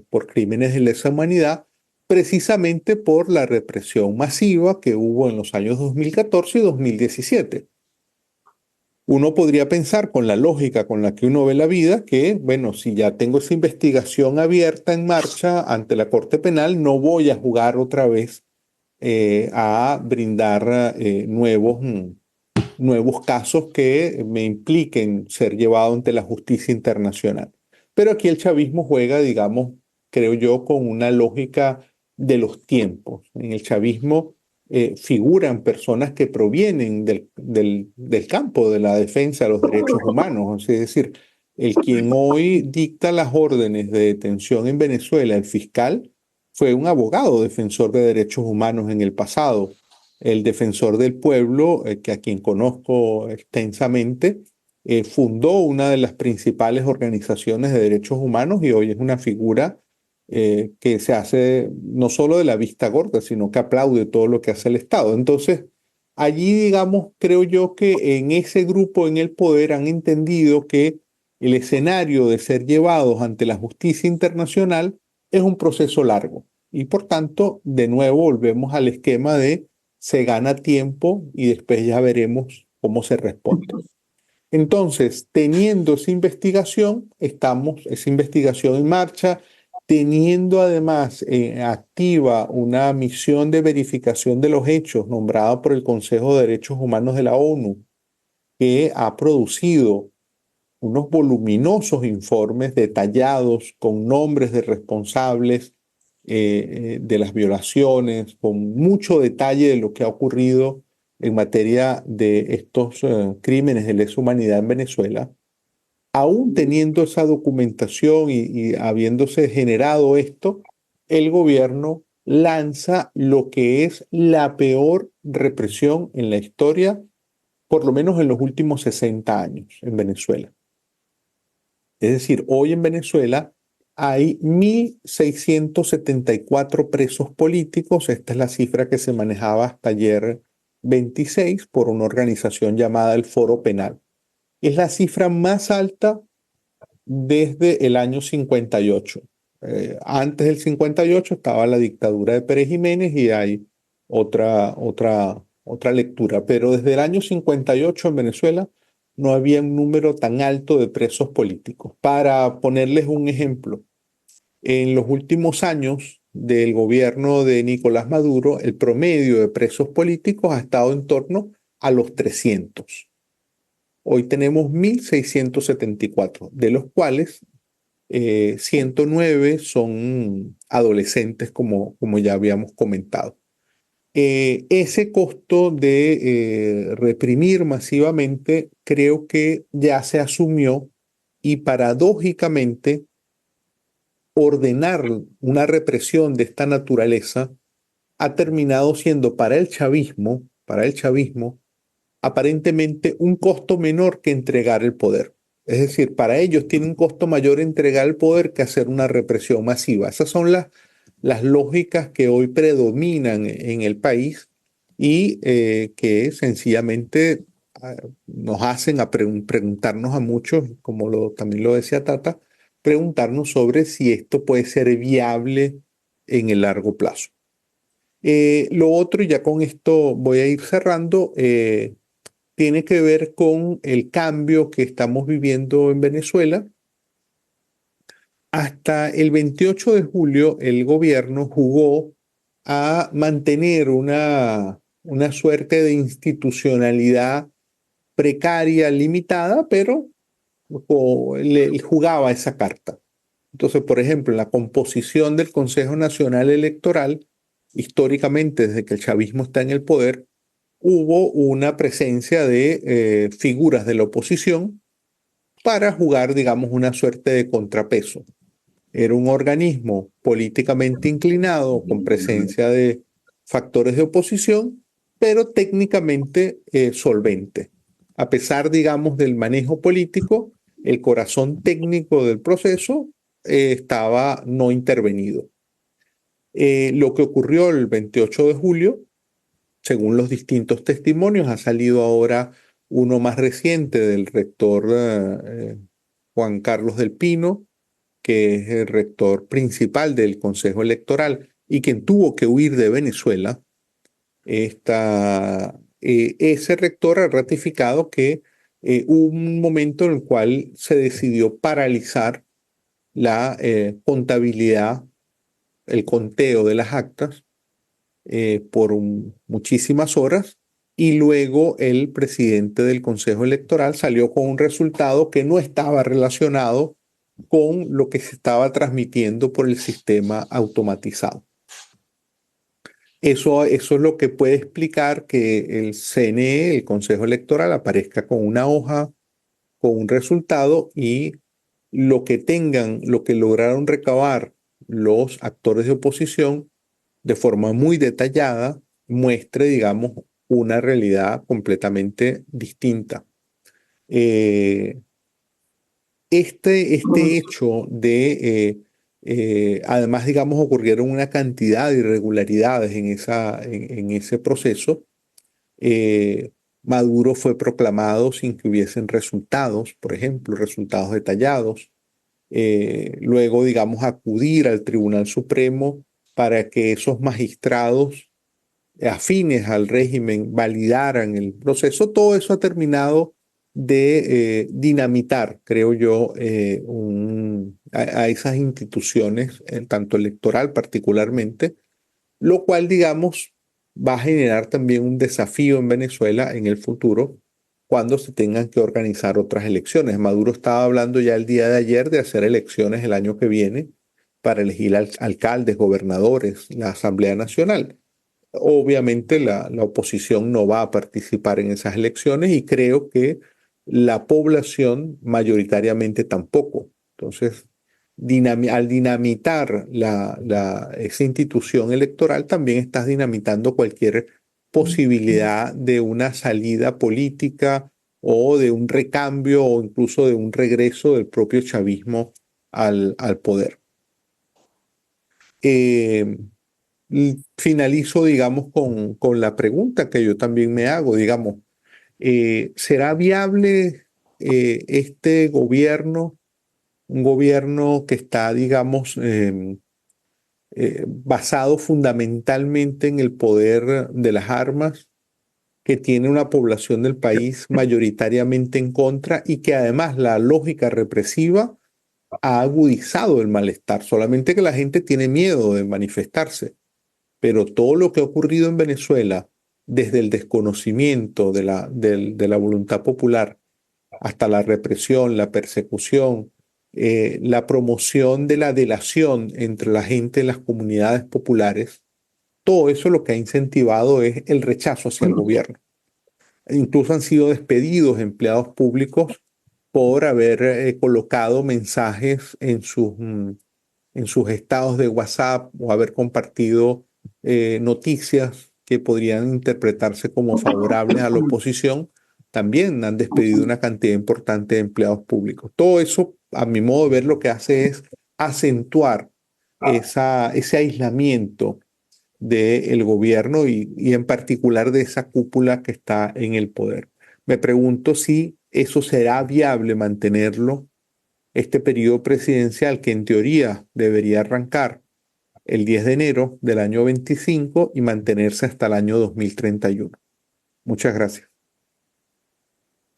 por crímenes de lesa humanidad, precisamente por la represión masiva que hubo en los años 2014 y 2017. Uno podría pensar, con la lógica con la que uno ve la vida, que, bueno, si ya tengo esa investigación abierta en marcha ante la Corte Penal, no voy a jugar otra vez a brindar nuevos casos que me impliquen ser llevado ante la justicia internacional. Pero aquí el chavismo juega, digamos, creo yo, con una lógica de los tiempos. En el chavismo figuran personas que provienen del campo de la defensa de los derechos humanos. Es decir, el quien hoy dicta las órdenes de detención en Venezuela, el fiscal, fue un abogado defensor de derechos humanos en el pasado. El defensor del pueblo, que a quien conozco extensamente, fundó una de las principales organizaciones de derechos humanos y hoy es una figura que se hace no solo de la vista gorda, sino que aplaude todo lo que hace el Estado. Entonces, allí, digamos, creo yo que en ese grupo en el poder han entendido que el escenario de ser llevados ante la justicia internacional es un proceso largo y por tanto, de nuevo, volvemos al esquema de se gana tiempo y después ya veremos cómo se responde. Entonces, teniendo esa investigación en marcha, teniendo además activa una misión de verificación de los hechos nombrada por el Consejo de Derechos Humanos de la ONU, que ha producido unos voluminosos informes detallados con nombres de responsables de las violaciones, con mucho detalle de lo que ha ocurrido en materia de estos crímenes de lesa humanidad en Venezuela. Aún teniendo esa documentación y habiéndose generado esto, el gobierno lanza lo que es la peor represión en la historia, por lo menos en los últimos 60 años en Venezuela. Es decir, hoy en Venezuela hay 1.674 presos políticos. Esta es la cifra que se manejaba hasta ayer 26 por una organización llamada el Foro Penal. Es la cifra más alta desde el año 58. Antes del 58 estaba la dictadura de Pérez Jiménez y hay otra lectura, pero desde el año 58 en Venezuela no había un número tan alto de presos políticos. Para ponerles un ejemplo, en los últimos años del gobierno de Nicolás Maduro, el promedio de presos políticos ha estado en torno a los 300. Hoy tenemos 1.674, de los cuales 109 son adolescentes, como ya habíamos comentado. Ese costo de reprimir masivamente creo que ya se asumió y paradójicamente ordenar una represión de esta naturaleza ha terminado siendo para el chavismo, aparentemente un costo menor que entregar el poder. Es decir, para ellos tiene un costo mayor entregar el poder que hacer una represión masiva. Esas son las lógicas que hoy predominan en el país y que sencillamente nos hacen preguntarnos a muchos, como también lo decía Tata, preguntarnos sobre si esto puede ser viable en el largo plazo. Lo otro, y ya con esto voy a ir cerrando, tiene que ver con el cambio que estamos viviendo en Venezuela. Hasta el 28 de julio, el gobierno jugó a mantener una suerte de institucionalidad precaria, limitada, pero le jugaba esa carta. Entonces, por ejemplo, en la composición del Consejo Nacional Electoral, históricamente, desde que el chavismo está en el poder, hubo una presencia de figuras de la oposición para jugar, digamos, una suerte de contrapeso. Era un organismo políticamente inclinado, con presencia de factores de oposición, pero técnicamente solvente. A pesar, digamos, del manejo político, el corazón técnico del proceso estaba no intervenido. Lo que ocurrió el 28 de julio, según los distintos testimonios, ha salido ahora uno más reciente del rector Juan Carlos del Pino, que es el rector principal del Consejo Electoral y quien tuvo que huir de Venezuela. Ese rector ha ratificado que hubo un momento en el cual se decidió paralizar la contabilidad, el conteo de las actas por muchísimas horas, y luego el presidente del Consejo Electoral salió con un resultado que no estaba relacionado con lo que se estaba transmitiendo por el sistema automatizado. Eso es lo que puede explicar que el CNE, el Consejo Electoral, aparezca con una hoja, con un resultado, y lo que lograron recabar los actores de oposición de forma muy detallada, muestre, digamos, una realidad completamente distinta. Eh, este hecho de, además, digamos, ocurrieron una cantidad de irregularidades en ese proceso. Maduro fue proclamado sin que hubiesen resultados, por ejemplo, resultados detallados. Luego, digamos, acudir al Tribunal Supremo para que esos magistrados afines al régimen validaran el proceso. Todo eso ha terminado de dinamitar, creo yo, a esas instituciones, tanto electoral particularmente, lo cual, digamos, va a generar también un desafío en Venezuela en el futuro cuando se tengan que organizar otras elecciones. Maduro estaba hablando ya el día de ayer de hacer elecciones el año que viene para elegir alcaldes, gobernadores, la Asamblea Nacional. Obviamente la oposición no va a participar en esas elecciones y creo que la población mayoritariamente tampoco. Entonces, al dinamitar esa institución electoral, también estás dinamitando cualquier posibilidad de una salida política o de un recambio o incluso de un regreso del propio chavismo al poder. Finalizo, digamos, con la pregunta que yo también me hago, digamos, ¿será viable este gobierno, un gobierno que está, digamos, basado fundamentalmente en el poder de las armas, que tiene una población del país mayoritariamente en contra y que además la lógica represiva ha agudizado el malestar, solamente que la gente tiene miedo de manifestarse? Pero todo lo que ha ocurrido en Venezuela, desde el desconocimiento de la voluntad popular hasta la represión, la persecución, la promoción de la delación entre la gente en las comunidades populares, todo eso lo que ha incentivado es el rechazo hacia el gobierno. Incluso han sido despedidos empleados públicos por haber colocado mensajes en sus estados de WhatsApp o haber compartido noticias que podrían interpretarse como favorables a la oposición. También han despedido una cantidad importante de empleados públicos. Todo eso, a mi modo de ver, lo que hace es acentuar ese aislamiento del gobierno y en particular de esa cúpula que está en el poder. Me pregunto si eso será viable mantenerlo este periodo presidencial, que en teoría debería arrancar el 10 de enero del año 25 y mantenerse hasta el año 2031. Muchas gracias.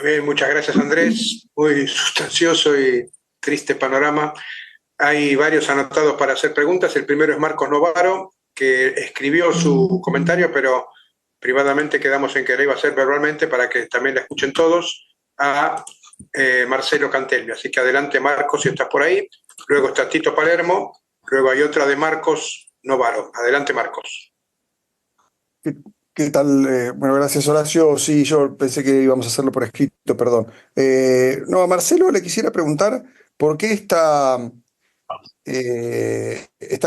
Bien, muchas gracias, Andrés. Muy sustancioso y triste panorama. Hay varios anotados para hacer preguntas. El primero es Marcos Novaro, que escribió su comentario, pero privadamente quedamos en que lo iba a hacer verbalmente para que también la escuchen todos, a Marcelo Cantelmi. Así que adelante, Marcos, si estás por ahí. Luego está Tito Palermo. Luego hay otra de Marcos Novaro. Adelante, Marcos. ¿Qué tal? Bueno, gracias, Horacio. Sí, yo pensé que íbamos a hacerlo por escrito, perdón. No, a Marcelo le quisiera preguntar por qué esta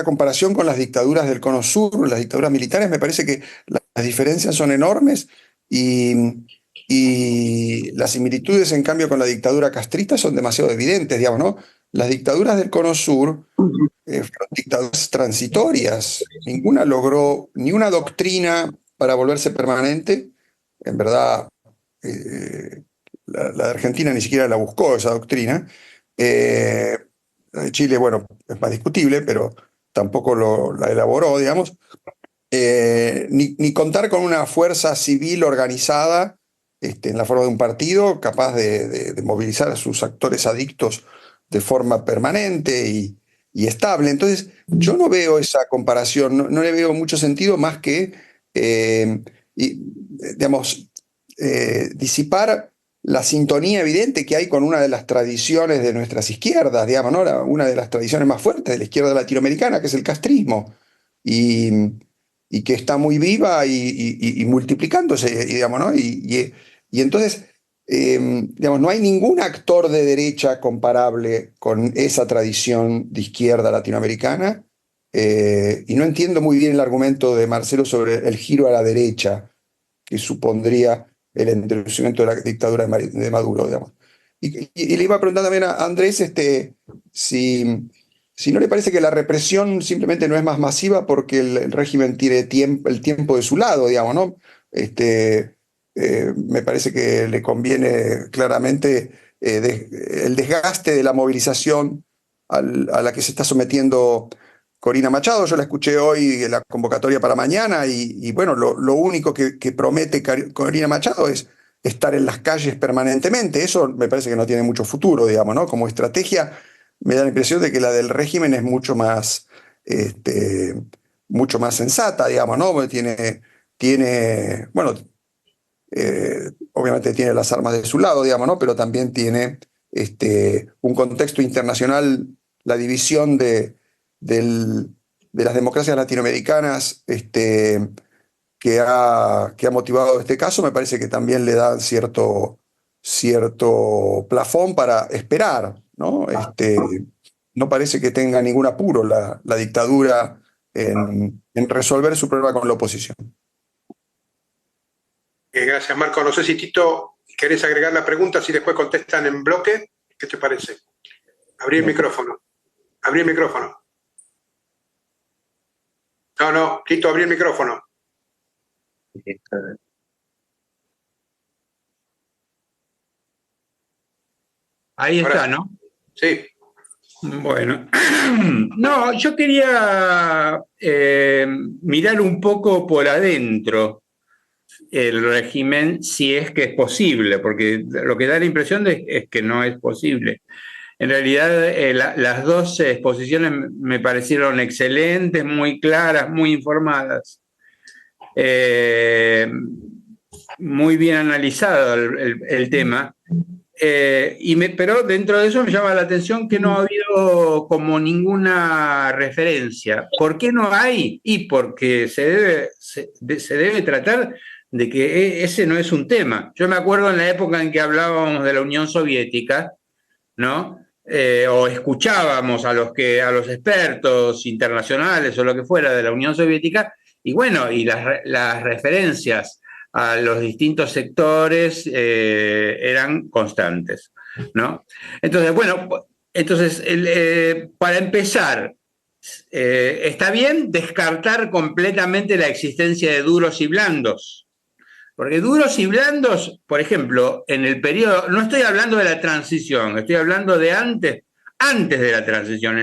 comparación con las dictaduras del Cono Sur, las dictaduras militares. Me parece que las diferencias son enormes y las similitudes, en cambio, con la dictadura castrista son demasiado evidentes, digamos, ¿no? Las dictaduras del Cono Sur fueron dictaduras transitorias. Ninguna logró ni una doctrina para volverse permanente. En verdad, la de Argentina ni siquiera la buscó esa doctrina. La de Chile, bueno, es más discutible, pero tampoco la elaboró, digamos. Ni contar con una fuerza civil organizada en la forma de un partido, capaz de movilizar a sus actores adictos de forma permanente y estable. Entonces, yo no veo esa comparación, no le veo mucho sentido más que, digamos, disipar la sintonía evidente que hay con una de las tradiciones de nuestras izquierdas, digamos, ¿no? Una de las tradiciones más fuertes de la izquierda latinoamericana, que es el castrismo, y que está muy viva y multiplicándose, digamos, ¿no? Y entonces, digamos, no hay ningún actor de derecha comparable con esa tradición de izquierda latinoamericana, y no entiendo muy bien el argumento de Marcelo sobre el giro a la derecha que supondría el endurecimiento de la dictadura de Maduro, digamos. Y le iba a preguntar también a Andrés si no le parece que la represión simplemente no es más masiva porque el régimen tiene el tiempo de su lado, digamos, ¿no? Me parece que le conviene claramente el desgaste de la movilización a la que se está sometiendo Corina Machado. Yo la escuché hoy en la convocatoria para mañana y bueno, lo único que promete Corina Machado es estar en las calles permanentemente. Eso me parece que no tiene mucho futuro, digamos, ¿no? Como estrategia me da la impresión de que la del régimen es mucho más sensata, digamos, ¿no? Bueno, obviamente tiene las armas de su lado, digamos, ¿no? Pero también tiene un contexto internacional, la división de las democracias latinoamericanas que ha motivado este caso, me parece que también le da cierto plafón para esperar, ¿no? No parece que tenga ningún apuro la dictadura en resolver su problema con la oposición. Gracias, Marco. No sé si Tito, ¿querés agregar la pregunta si después contestan en bloque? ¿Qué te parece? Abrí el micrófono. Abrí el micrófono. No, Tito, abrí el micrófono. Ahí está, ¿no? Sí. Bueno, no, yo quería mirar un poco por adentro el régimen, si es que es posible, porque lo que da la impresión es que no es posible. En realidad, las dos exposiciones me parecieron excelentes, muy claras, muy informadas, muy bien analizado el tema. Pero dentro de eso me llama la atención que no ha habido como ninguna referencia. ¿Por qué no hay? Y porque se debe tratar de que ese no es un tema. Yo me acuerdo en la época en que hablábamos de la Unión Soviética, ¿no? O escuchábamos a los expertos internacionales o lo que fuera de la Unión Soviética, y bueno, y las referencias a los distintos sectores eran constantes, ¿no? Entonces, bueno, para empezar, está bien descartar completamente la existencia de duros y blandos, porque duros y blandos, por ejemplo, en el periodo, no estoy hablando de la transición, estoy hablando de antes de la transición,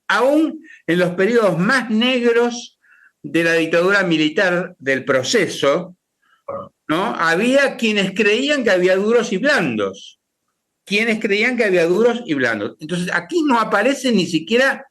aún en los periodos más negros de la dictadura militar del proceso, ¿no? Había quienes creían que había duros y blandos. Entonces, aquí no aparece ni siquiera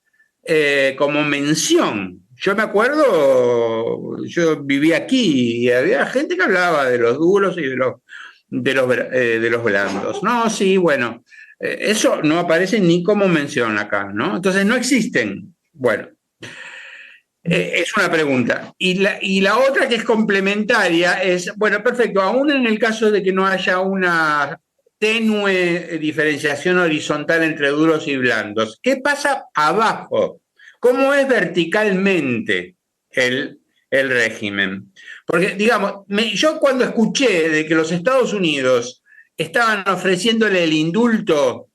como mención. Yo me acuerdo, yo vivía aquí y había gente que hablaba de los duros y de los blandos. No, sí, bueno, eso no aparece ni como mención acá, ¿no? Entonces, no existen. Bueno. Es una pregunta. Y la otra que es complementaria es, bueno, perfecto, aún en el caso de que no haya una tenue diferenciación horizontal entre duros y blandos, ¿qué pasa abajo? ¿Cómo es verticalmente el régimen? Porque, digamos, yo cuando escuché de que los Estados Unidos estaban ofreciéndole el indulto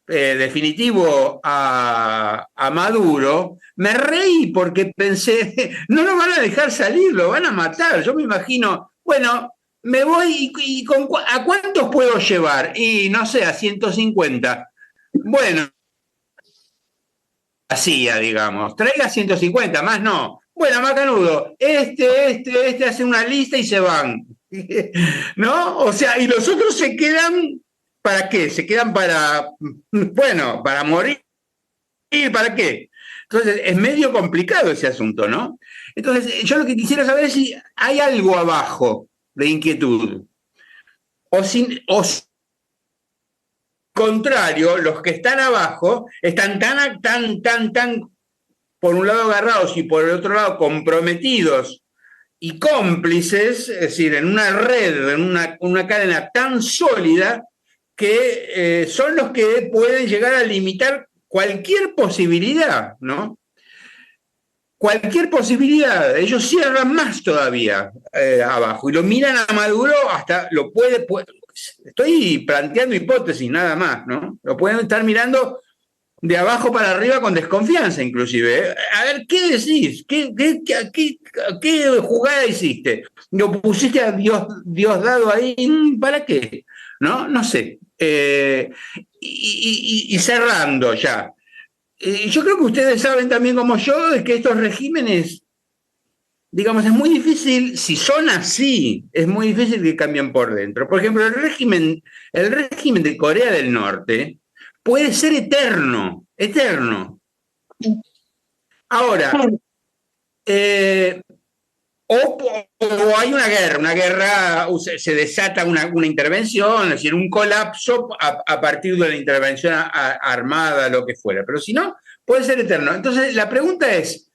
definitivo a Maduro, me reí porque pensé, no lo van a dejar salir, lo van a matar. Yo me imagino, bueno, me voy y ¿a cuántos puedo llevar? Y no sé, a 150. Bueno, hacía, digamos, traiga 150, más no. Bueno, macanudo, este hace una lista y se van. ¿No? O sea, y los otros se quedan. ¿Para qué? Se quedan para morir. ¿Para qué? Entonces, es medio complicado ese asunto, ¿no? Entonces, yo lo que quisiera saber es si hay algo abajo de inquietud. O contrario, los que están abajo están tan, por un lado agarrados y por el otro lado comprometidos y cómplices, es decir, en una red, en una cadena tan sólida, que son los que pueden llegar a limitar cualquier posibilidad, ¿no? Cualquier posibilidad. Ellos cierran más todavía abajo y lo miran a Maduro hasta Estoy planteando hipótesis nada más, ¿no? Lo pueden estar mirando de abajo para arriba con desconfianza, inclusive. A ver, ¿qué decís? ¿Qué jugada hiciste? ¿Lo pusiste a Diosdado ahí? ¿Para qué? No sé. Y cerrando ya. Yo creo que ustedes saben también como yo de que estos regímenes, digamos, es muy difícil, si son así, es muy difícil que cambien por dentro. Por ejemplo, el régimen de Corea del Norte puede ser eterno. Ahora, o hay una guerra, se desata una intervención, es decir, un colapso a partir de la intervención armada, lo que fuera. Pero si no, puede ser eterno. Entonces, la pregunta es,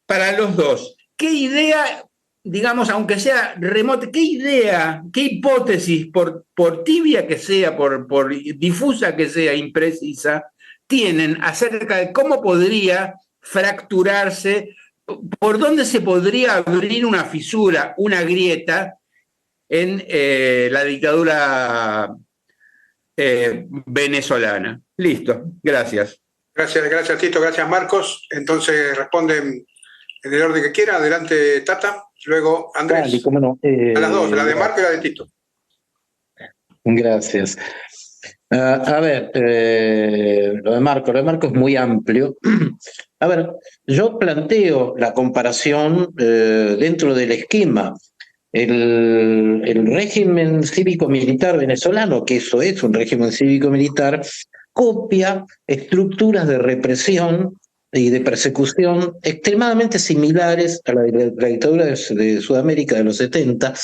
para los dos, ¿qué idea, digamos, aunque sea remota, qué idea, qué hipótesis, por tibia que sea, por difusa que sea, imprecisa, tienen acerca de cómo podría fracturarse, por dónde se podría abrir una fisura, una grieta en la dictadura venezolana? Listo, gracias. Gracias Tito, gracias Marcos. Entonces responden en el orden que quiera. Adelante Tata, luego Andrés. Dale, cómo no. A las dos, la de Marco y la de Tito. Gracias. A ver, lo de Marco es muy amplio. A ver, yo planteo la comparación dentro del esquema. El régimen cívico-militar venezolano, que eso es un régimen cívico-militar, copia estructuras de represión y de persecución extremadamente similares a la dictadura de Sudamérica de los 70.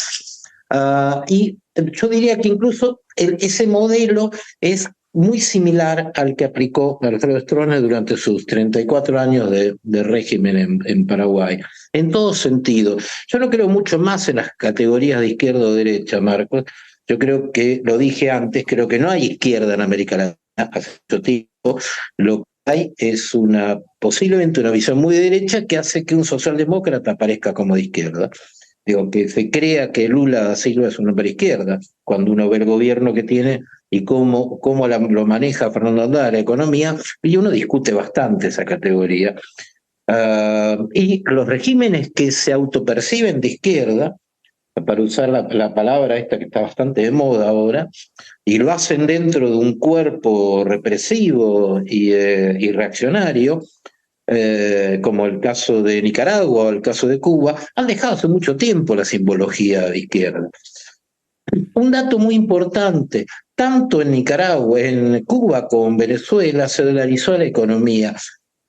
Y yo diría que incluso ese modelo es muy similar al que aplicó Alfredo Stroessner durante sus 34 años de régimen en Paraguay, en todo sentido. Yo no creo mucho más en las categorías de izquierda o derecha, Marcos. Yo creo que, lo dije antes, creo que no hay izquierda en América Latina hace mucho tiempo. Lo que hay es posiblemente una visión muy derecha que hace que un socialdemócrata aparezca como de izquierda. Digo, que se crea que Lula da Silva es un hombre de izquierda, cuando uno ve el gobierno que tiene y cómo lo maneja Fernando Andara, la economía, y uno discute bastante esa categoría. Y los regímenes que se autoperciben de izquierda, para usar la palabra esta que está bastante de moda ahora, y lo hacen dentro de un cuerpo represivo y reaccionario, como el caso de Nicaragua o el caso de Cuba, han dejado hace mucho tiempo la simbología de izquierda. Un dato muy importante, tanto en Nicaragua, en Cuba como en Venezuela se dolarizó la economía.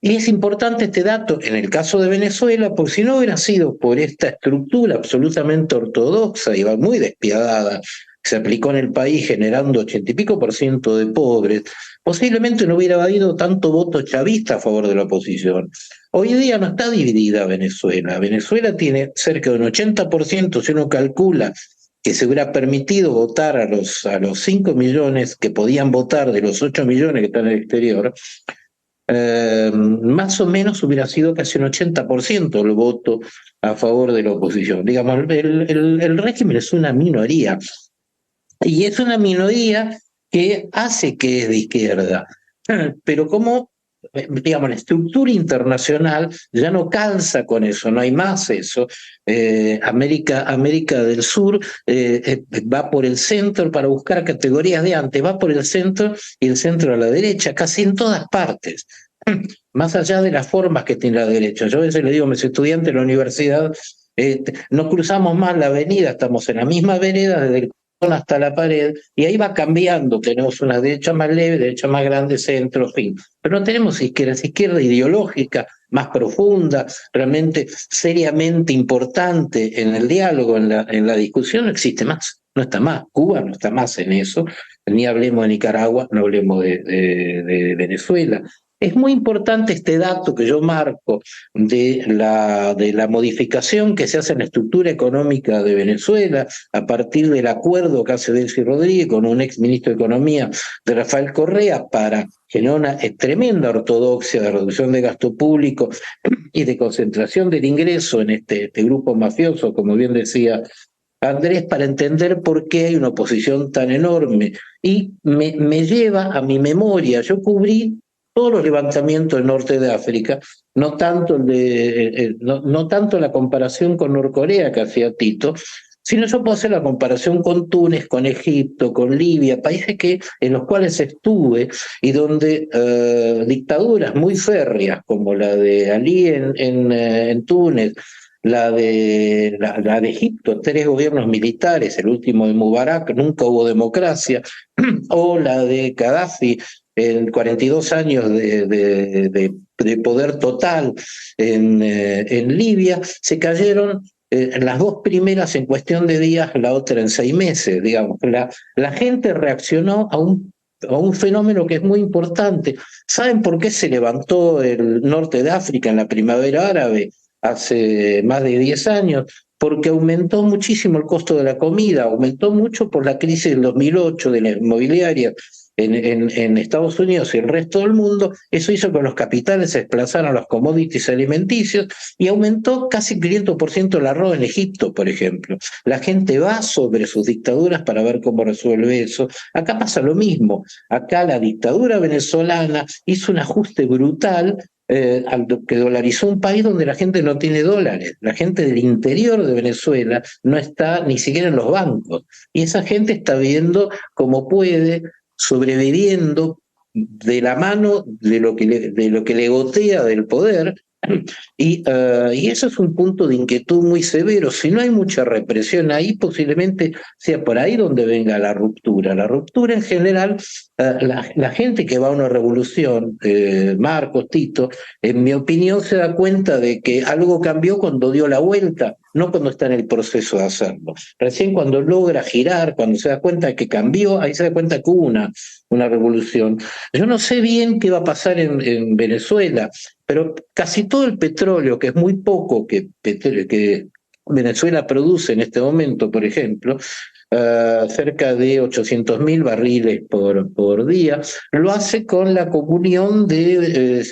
Y es importante este dato en el caso de Venezuela, porque si no hubiera sido por esta estructura absolutamente ortodoxa y muy despiadada que se aplicó en el país generando 80 y pico % de pobres, posiblemente no hubiera habido tanto voto chavista a favor de la oposición. Hoy día no está dividida Venezuela. Venezuela tiene cerca de un 80%, si uno calcula que se hubiera permitido votar a los 5 millones que podían votar de los 8 millones que están en el exterior, más o menos hubiera sido casi un 80% el voto a favor de la oposición. Digamos, el régimen es una minoría, y es una minoría que hace que es de izquierda, pero como, digamos, la estructura internacional ya no calza con eso, no hay más eso. América del Sur va por el centro para buscar categorías de antes, va por el centro y el centro a la derecha, casi en todas partes, más allá de las formas que tiene la derecha. Yo a veces le digo a mis estudiantes en la universidad, no cruzamos más la avenida, estamos en la misma vereda desde el hasta la pared, y ahí va cambiando, tenemos una derecha más leve, derecha más grande, centro, fin. Pero no tenemos izquierda, es izquierda ideológica, más profunda, realmente seriamente importante en el diálogo, en la discusión, no existe más, no está más. Cuba no está más en eso, ni hablemos de Nicaragua, no hablemos de Venezuela. Es muy importante este dato que yo marco de la modificación que se hace en la estructura económica de Venezuela a partir del acuerdo que hace Delcy Rodríguez con un ex ministro de Economía de Rafael Correa para generar una tremenda ortodoxia de reducción de gasto público y de concentración del ingreso en este grupo mafioso, como bien decía Andrés, para entender por qué hay una oposición tan enorme. Y me lleva a mi memoria. Yo cubrí todos los levantamientos del norte de África, no tanto, no tanto la comparación con Norcorea que hacía Tito, sino yo puedo hacer la comparación con Túnez, con Egipto, con Libia, países en los cuales estuve y donde dictaduras muy férreas, como la de Ali en Túnez, la de Egipto, 3 gobiernos militares, el último de Mubarak, nunca hubo democracia, o la de Gaddafi, en 42 años de poder total en Libia, se cayeron las 2 primeras en cuestión de días, la otra en 6 meses, digamos. La gente reaccionó a un fenómeno que es muy importante. ¿Saben por qué se levantó el norte de África en la primavera árabe hace más de 10 años? Porque aumentó muchísimo el costo de la comida, aumentó mucho por la crisis del 2008 de la inmobiliaria en Estados Unidos y el resto del mundo. Eso hizo que los capitales se desplazaran a los commodities alimenticios y aumentó casi 500% el arroz en Egipto, por ejemplo. La gente va sobre sus dictaduras para ver cómo resuelve eso. Acá pasa lo mismo. Acá la dictadura venezolana hizo un ajuste brutal que dolarizó un país donde la gente no tiene dólares. La gente del interior de Venezuela no está ni siquiera en los bancos. Y esa gente está viendo cómo puede, sobreviviendo de la mano de lo que le gotea del poder. Y eso es un punto de inquietud muy severo. Si no hay mucha represión ahí, posiblemente sea por ahí donde venga la ruptura. La ruptura en general, la gente que va a una revolución, Marcos, Tito, en mi opinión se da cuenta de que algo cambió cuando dio la vuelta, no cuando está en el proceso de hacerlo. Recién cuando logra girar, cuando se da cuenta de que cambió, ahí se da cuenta que hubo una revolución. Yo no sé bien qué va a pasar en Venezuela, pero casi todo el petróleo, que es muy poco que Venezuela produce en este momento, por ejemplo, cerca de 800.000 barriles por día, lo hace con la comunión de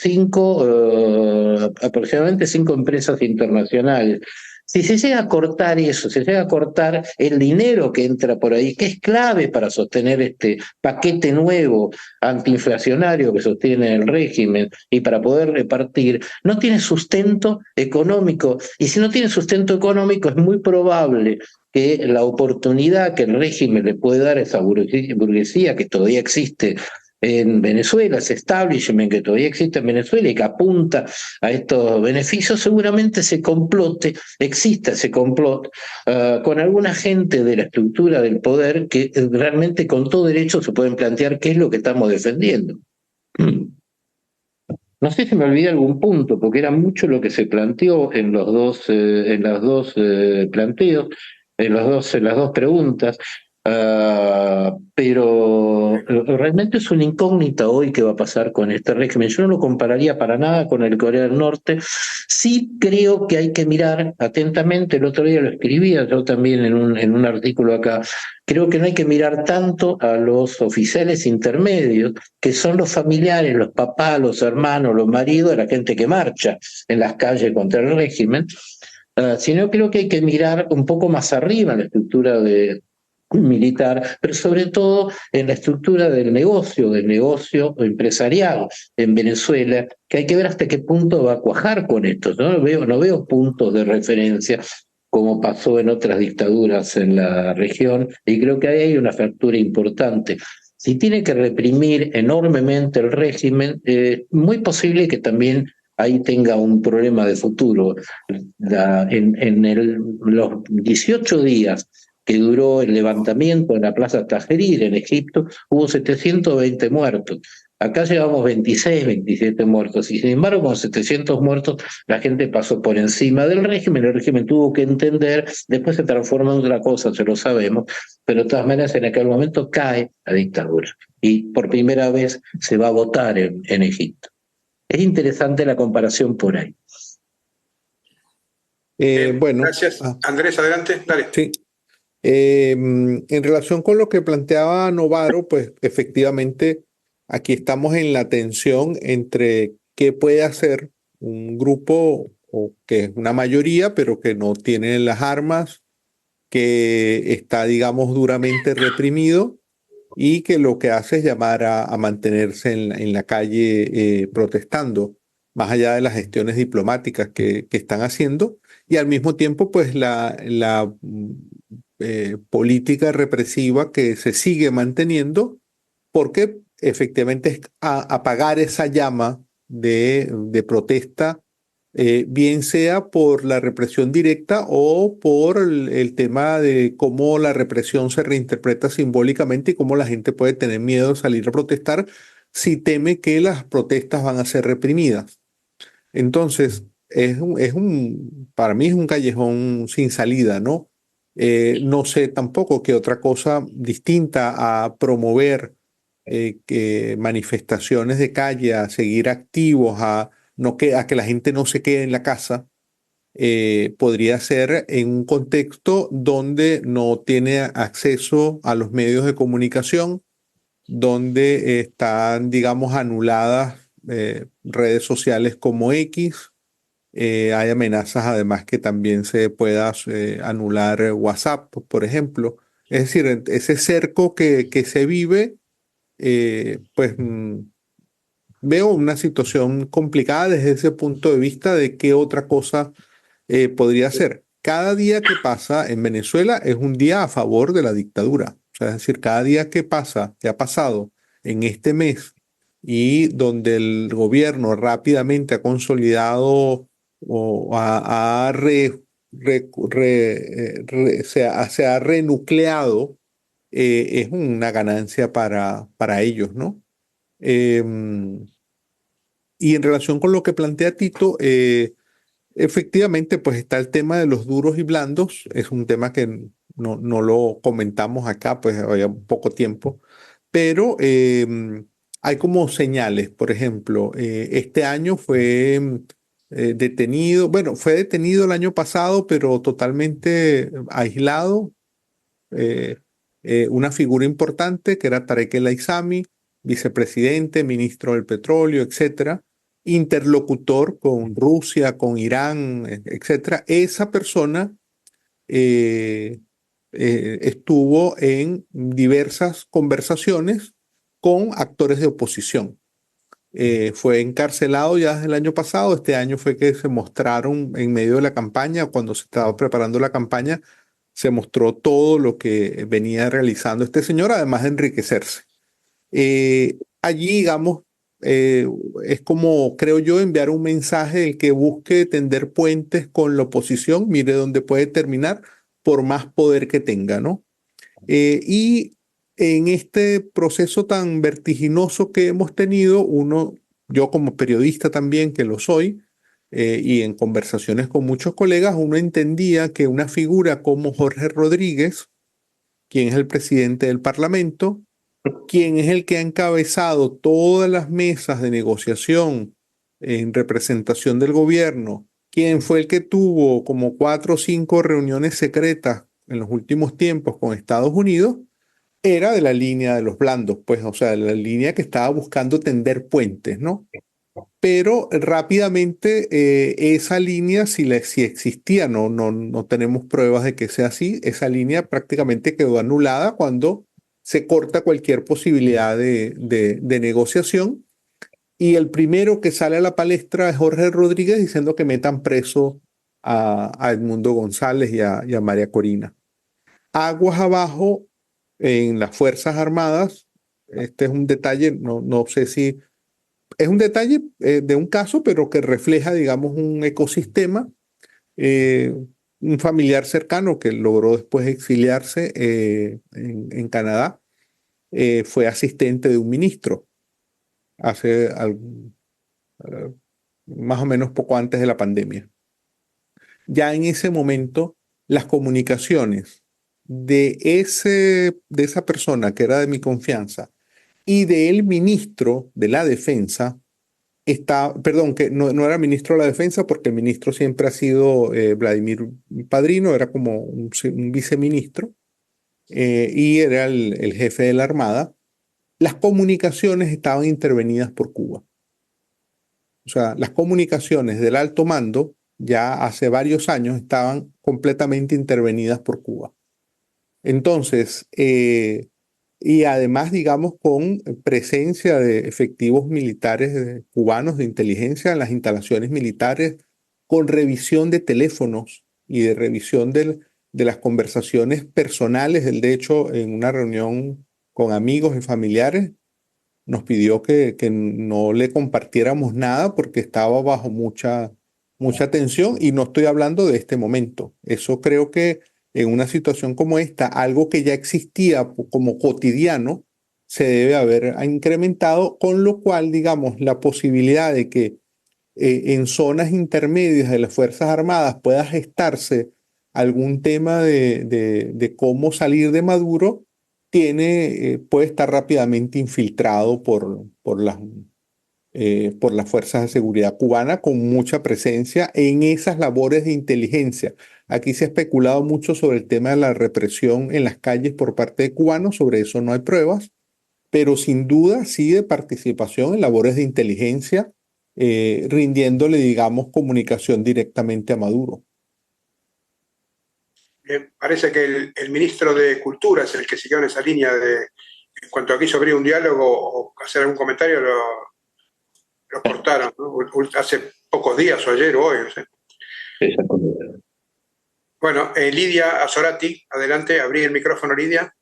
aproximadamente 5 empresas internacionales. Si se llega a cortar eso, se llega a cortar el dinero que entra por ahí, que es clave para sostener este paquete nuevo antiinflacionario que sostiene el régimen y para poder repartir, no tiene sustento económico. Y si no tiene sustento económico, es muy probable que la oportunidad que el régimen le puede dar a esa burguesía que todavía existe en Venezuela, ese establishment que todavía existe en Venezuela y que apunta a estos beneficios, seguramente exista ese complot con alguna gente de la estructura del poder que realmente con todo derecho se pueden plantear qué es lo que estamos defendiendo. No sé si me olvidé algún punto, porque era mucho lo que se planteó en los dos planteos, en las dos preguntas. Pero realmente es una incógnita hoy qué va a pasar con este régimen. Yo no lo compararía para nada con el Corea del Norte. Sí creo que hay que mirar atentamente, el otro día lo escribía yo también en un artículo acá, creo que no hay que mirar tanto a los oficiales intermedios, que son los familiares, los papás, los hermanos, los maridos de la gente que marcha en las calles contra el régimen, sino creo que hay que mirar un poco más arriba en la estructura militar, pero sobre todo en la estructura del negocio empresarial en Venezuela, que hay que ver hasta qué punto va a cuajar con esto. No veo puntos de referencia como pasó en otras dictaduras en la región, y creo que ahí hay una fractura importante. Si tiene que reprimir enormemente el régimen, muy posible que también ahí tenga un problema de futuro. Los 18 días que duró el levantamiento en la Plaza Tahrir en Egipto, hubo 720 muertos. Acá llevamos 26, 27 muertos, y sin embargo con 700 muertos la gente pasó por encima del régimen, el régimen tuvo que entender, después se transformó en otra cosa, se lo sabemos, pero de todas maneras en aquel momento cae la dictadura, y por primera vez se va a votar en Egipto. Es interesante la comparación por ahí. Bueno. Gracias. Andrés, adelante, dale. Sí. En relación con lo que planteaba Novaro, pues efectivamente aquí estamos en la tensión entre qué puede hacer un grupo o que es una mayoría, pero que no tiene las armas que está, digamos, duramente reprimido y que lo que hace es llamar a mantenerse en la calle protestando, más allá de las gestiones diplomáticas que están haciendo, y al mismo tiempo, pues la política represiva que se sigue manteniendo, porque efectivamente es apagar esa llama de protesta, bien sea por la represión directa o por el tema de cómo la represión se reinterpreta simbólicamente y cómo la gente puede tener miedo de salir a protestar si teme que las protestas van a ser reprimidas. Entonces, para mí es un callejón sin salida, ¿no? No sé tampoco qué otra cosa distinta a promover que manifestaciones de calle, a seguir activos, a que la gente no se quede en la casa, podría ser en un contexto donde no tiene acceso a los medios de comunicación, donde están, digamos, anuladas redes sociales como X. Hay amenazas además que también se pueda anular WhatsApp, por ejemplo. Es decir, ese cerco que se vive, pues veo una situación complicada desde ese punto de vista de qué otra cosa podría ser. Cada día que pasa en Venezuela es un día a favor de la dictadura. O sea, es decir, cada día que pasa, que ha pasado en este mes y donde el gobierno rápidamente ha consolidado o se ha renucleado, es una ganancia para ellos, ¿no? Em, y en relación con lo que plantea Tito, efectivamente, pues está el tema de los duros y blandos. Es un tema que no lo comentamos acá, pues había poco tiempo, pero hay como señales. Por ejemplo, este año fue detenido, bueno, fue detenido el año pasado, pero totalmente aislado, eh, una figura importante que era Tarek El Aissami, vicepresidente, ministro del petróleo, etcétera, interlocutor con Rusia, con Irán, etcétera. Esa persona eh, estuvo en diversas conversaciones con actores de oposición. Fue encarcelado ya desde el año pasado. Este año fue que se mostraron en medio de la campaña, cuando se estaba preparando la campaña, se mostró todo lo que venía realizando este señor, además de enriquecerse. Allí, digamos, eh, es como, creo yo, enviar un mensaje el que busque tender puentes con la oposición, mire dónde puede terminar, por más poder que tenga, ¿no? Y en este proceso tan vertiginoso que hemos tenido, yo como periodista también, que lo soy, y en conversaciones con muchos colegas, uno entendía que una figura como Jorge Rodríguez, quien es el presidente del Parlamento, quien es el que ha encabezado todas las mesas de negociación en representación del gobierno, quien fue el que tuvo como 4 o 5 reuniones secretas en los últimos tiempos con Estados Unidos, era de la línea de los blandos, pues, o sea, de la línea que estaba buscando tender puentes, ¿no? Pero rápidamente esa línea, si existía, no tenemos pruebas de que sea así, esa línea prácticamente quedó anulada cuando se corta cualquier posibilidad de negociación. Y el primero que sale a la palestra es Jorge Rodríguez diciendo que metan preso a Edmundo González y a María Corina. Aguas abajo en las Fuerzas Armadas, este es un detalle, no sé si es un detalle de un caso, pero que refleja, digamos, un ecosistema. eh, un familiar cercano que logró después exiliarse en Canadá, fue asistente de un ministro hace eh, más o menos poco antes de la pandemia. Ya en ese momento, las comunicaciones de esa persona que era de mi confianza y del ministro de la Defensa, perdón, que no era ministro de la Defensa porque el ministro siempre ha sido Vladimir Padrino, era como un viceministro, y era el jefe de la Armada. Las comunicaciones estaban intervenidas por Cuba. O sea, las comunicaciones del alto mando ya hace varios años estaban completamente intervenidas por Cuba. Entonces, y además, digamos, con presencia de efectivos militares cubanos de inteligencia en las instalaciones militares, con revisión de teléfonos y de revisión de las conversaciones personales. Él, de hecho, en una reunión con amigos y familiares, nos pidió que no le compartiéramos nada porque estaba bajo mucha tensión, y no estoy hablando de este momento. Eso creo que en una situación como esta, algo que ya existía como cotidiano se debe haber incrementado, con lo cual, digamos, la posibilidad de que en zonas intermedias de las Fuerzas Armadas pueda gestarse algún tema de cómo salir de Maduro, puede estar rápidamente infiltrado por las fuerzas de seguridad cubana, con mucha presencia en esas labores de inteligencia. Aquí se ha especulado mucho sobre el tema de la represión en las calles por parte de cubanos. Sobre eso no hay pruebas, pero sin duda sí de participación en labores de inteligencia, rindiéndole, digamos, comunicación directamente a Maduro. Parece que el ministro de Cultura es el que siguió en esa línea de, en cuanto a quiso abrir un diálogo o hacer algún comentario, lo cortaron, ¿no? Hace pocos días, o ayer o hoy, no sé. Bueno, Lidia Azzorati, adelante, abrí el micrófono, Lidia.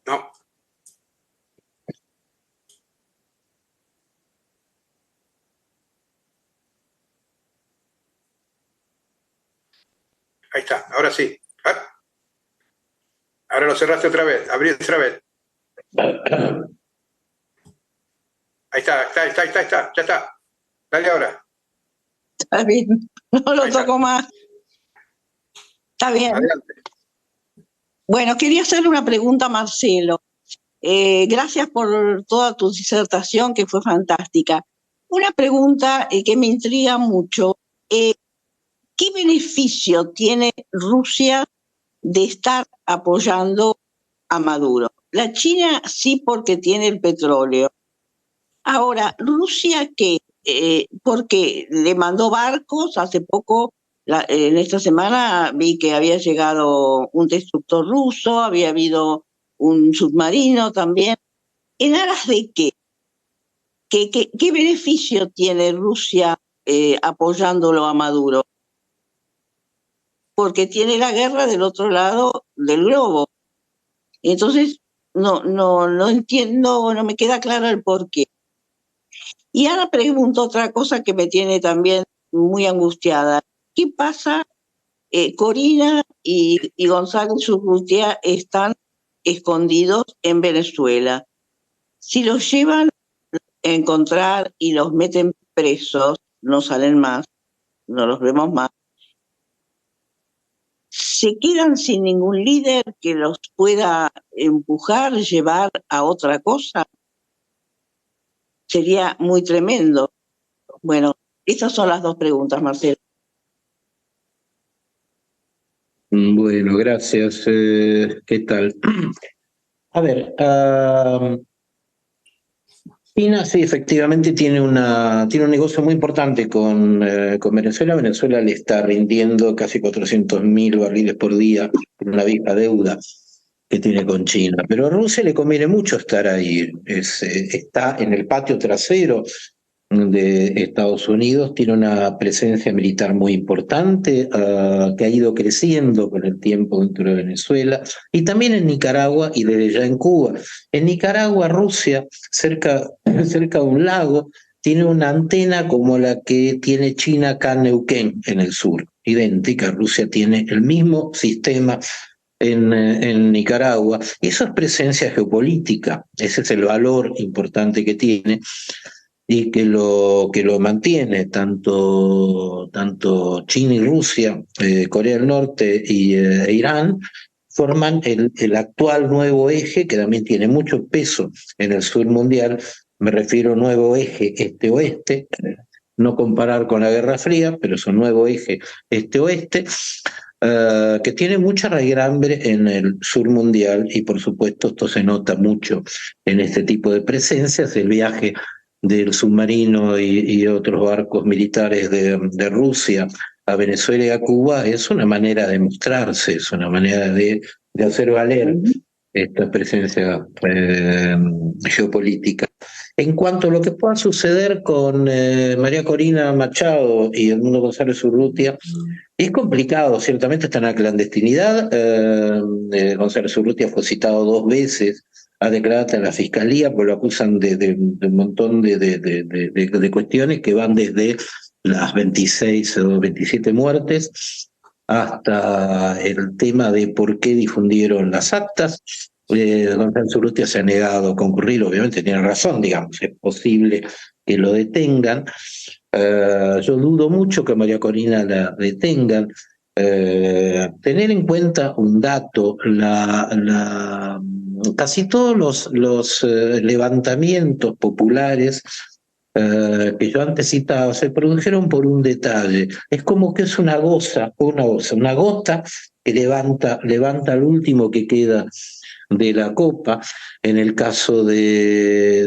No. Ahí está, ahora sí. Ahora lo cerraste otra vez, abrí otra vez. Ahí está, ya está. Dale ahora. Está bien, no lo toco más. Está bien. Adelante. Bueno, quería hacerle una pregunta a Marcelo. Gracias por toda tu disertación, que fue fantástica. Una pregunta que me intriga mucho. ¿Qué beneficio tiene Rusia de estar apoyando a Maduro? La China sí, porque tiene el petróleo. Ahora, ¿Rusia qué? Porque le mandó barcos hace poco. En esta semana vi que había llegado un destructor ruso, había habido un submarino también. ¿En aras de qué? ¿Qué beneficio tiene Rusia apoyándolo a Maduro? Porque tiene la guerra del otro lado del globo. Entonces, no entiendo, no me queda claro el porqué. Y ahora pregunto otra cosa que me tiene también muy angustiada. ¿Qué pasa? Corina y González Urrutia están escondidos en Venezuela. Si los llevan a encontrar y los meten presos, no salen más, no los vemos más. ¿Se quedan sin ningún líder que los pueda empujar, llevar a otra cosa? Sería muy tremendo. Bueno, esas son las dos preguntas, Marcelo. Bueno, gracias. ¿Qué tal? A ver, China sí, efectivamente tiene un negocio muy importante con Venezuela. Venezuela le está rindiendo casi 400.000 barriles por día por una vieja deuda que tiene con China. Pero a Rusia le conviene mucho estar ahí. Está en el patio trasero de Estados Unidos, tiene una presencia militar muy importante, que ha ido creciendo con el tiempo dentro de Venezuela, y también en Nicaragua y desde ya en Cuba. En Nicaragua, Rusia, cerca de un lago, tiene una antena como la que tiene China acá en Neuquén, en el sur, idéntica. Rusia tiene el mismo sistema en Nicaragua. Eso es presencia geopolítica, ese es el valor importante que tiene y que lo mantiene tanto China y Rusia, Corea del Norte e Irán, forman el actual nuevo eje, que también tiene mucho peso en el sur mundial. Me refiero a nuevo eje este-oeste, no comparar con la Guerra Fría, pero es un nuevo eje este-oeste, que tiene mucha raigambre en el sur mundial, y por supuesto esto se nota mucho en este tipo de presencias. El viaje del submarino y otros barcos militares de Rusia a Venezuela y a Cuba es una manera de mostrarse, es una manera de hacer valer esta presencia geopolítica. En cuanto a lo que pueda suceder con María Corina Machado y Edmundo González Urrutia, es complicado, ciertamente está en la clandestinidad. González Urrutia fue citado 2 veces, ha declarado en la fiscalía, porque lo acusan de un montón de cuestiones que van desde las 26 o 27 muertes hasta el tema de por qué difundieron las actas. González Urrutia se ha negado a concurrir, obviamente tiene razón, digamos, es posible que lo detengan. Yo dudo mucho que María Corina la detengan. Tener en cuenta un dato, casi todos los levantamientos populares que yo antes citaba se produjeron por un detalle. Es como que es una gota que levanta al último que queda de la copa. En el caso de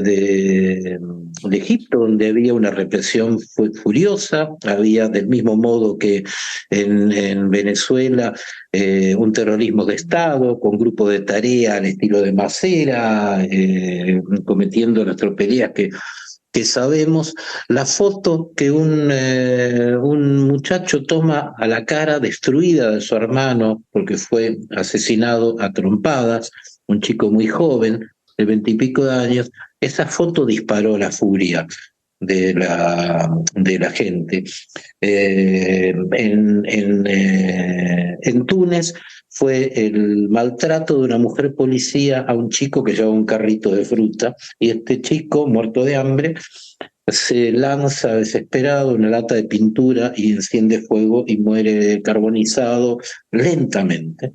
Egipto, donde había una represión furiosa, había del mismo modo que en Venezuela un terrorismo de Estado con grupos de tarea al estilo de Macera, cometiendo las tropelías que sabemos. La foto que un muchacho toma a la cara destruida de su hermano porque fue asesinado a trompadas, un chico muy joven, de 20 y pico de años, esa foto disparó la furia de la gente. En Túnez fue el maltrato de una mujer policía a un chico que llevaba un carrito de fruta, y este chico, muerto de hambre, se lanza desesperado una lata de pintura y enciende fuego y muere carbonizado lentamente.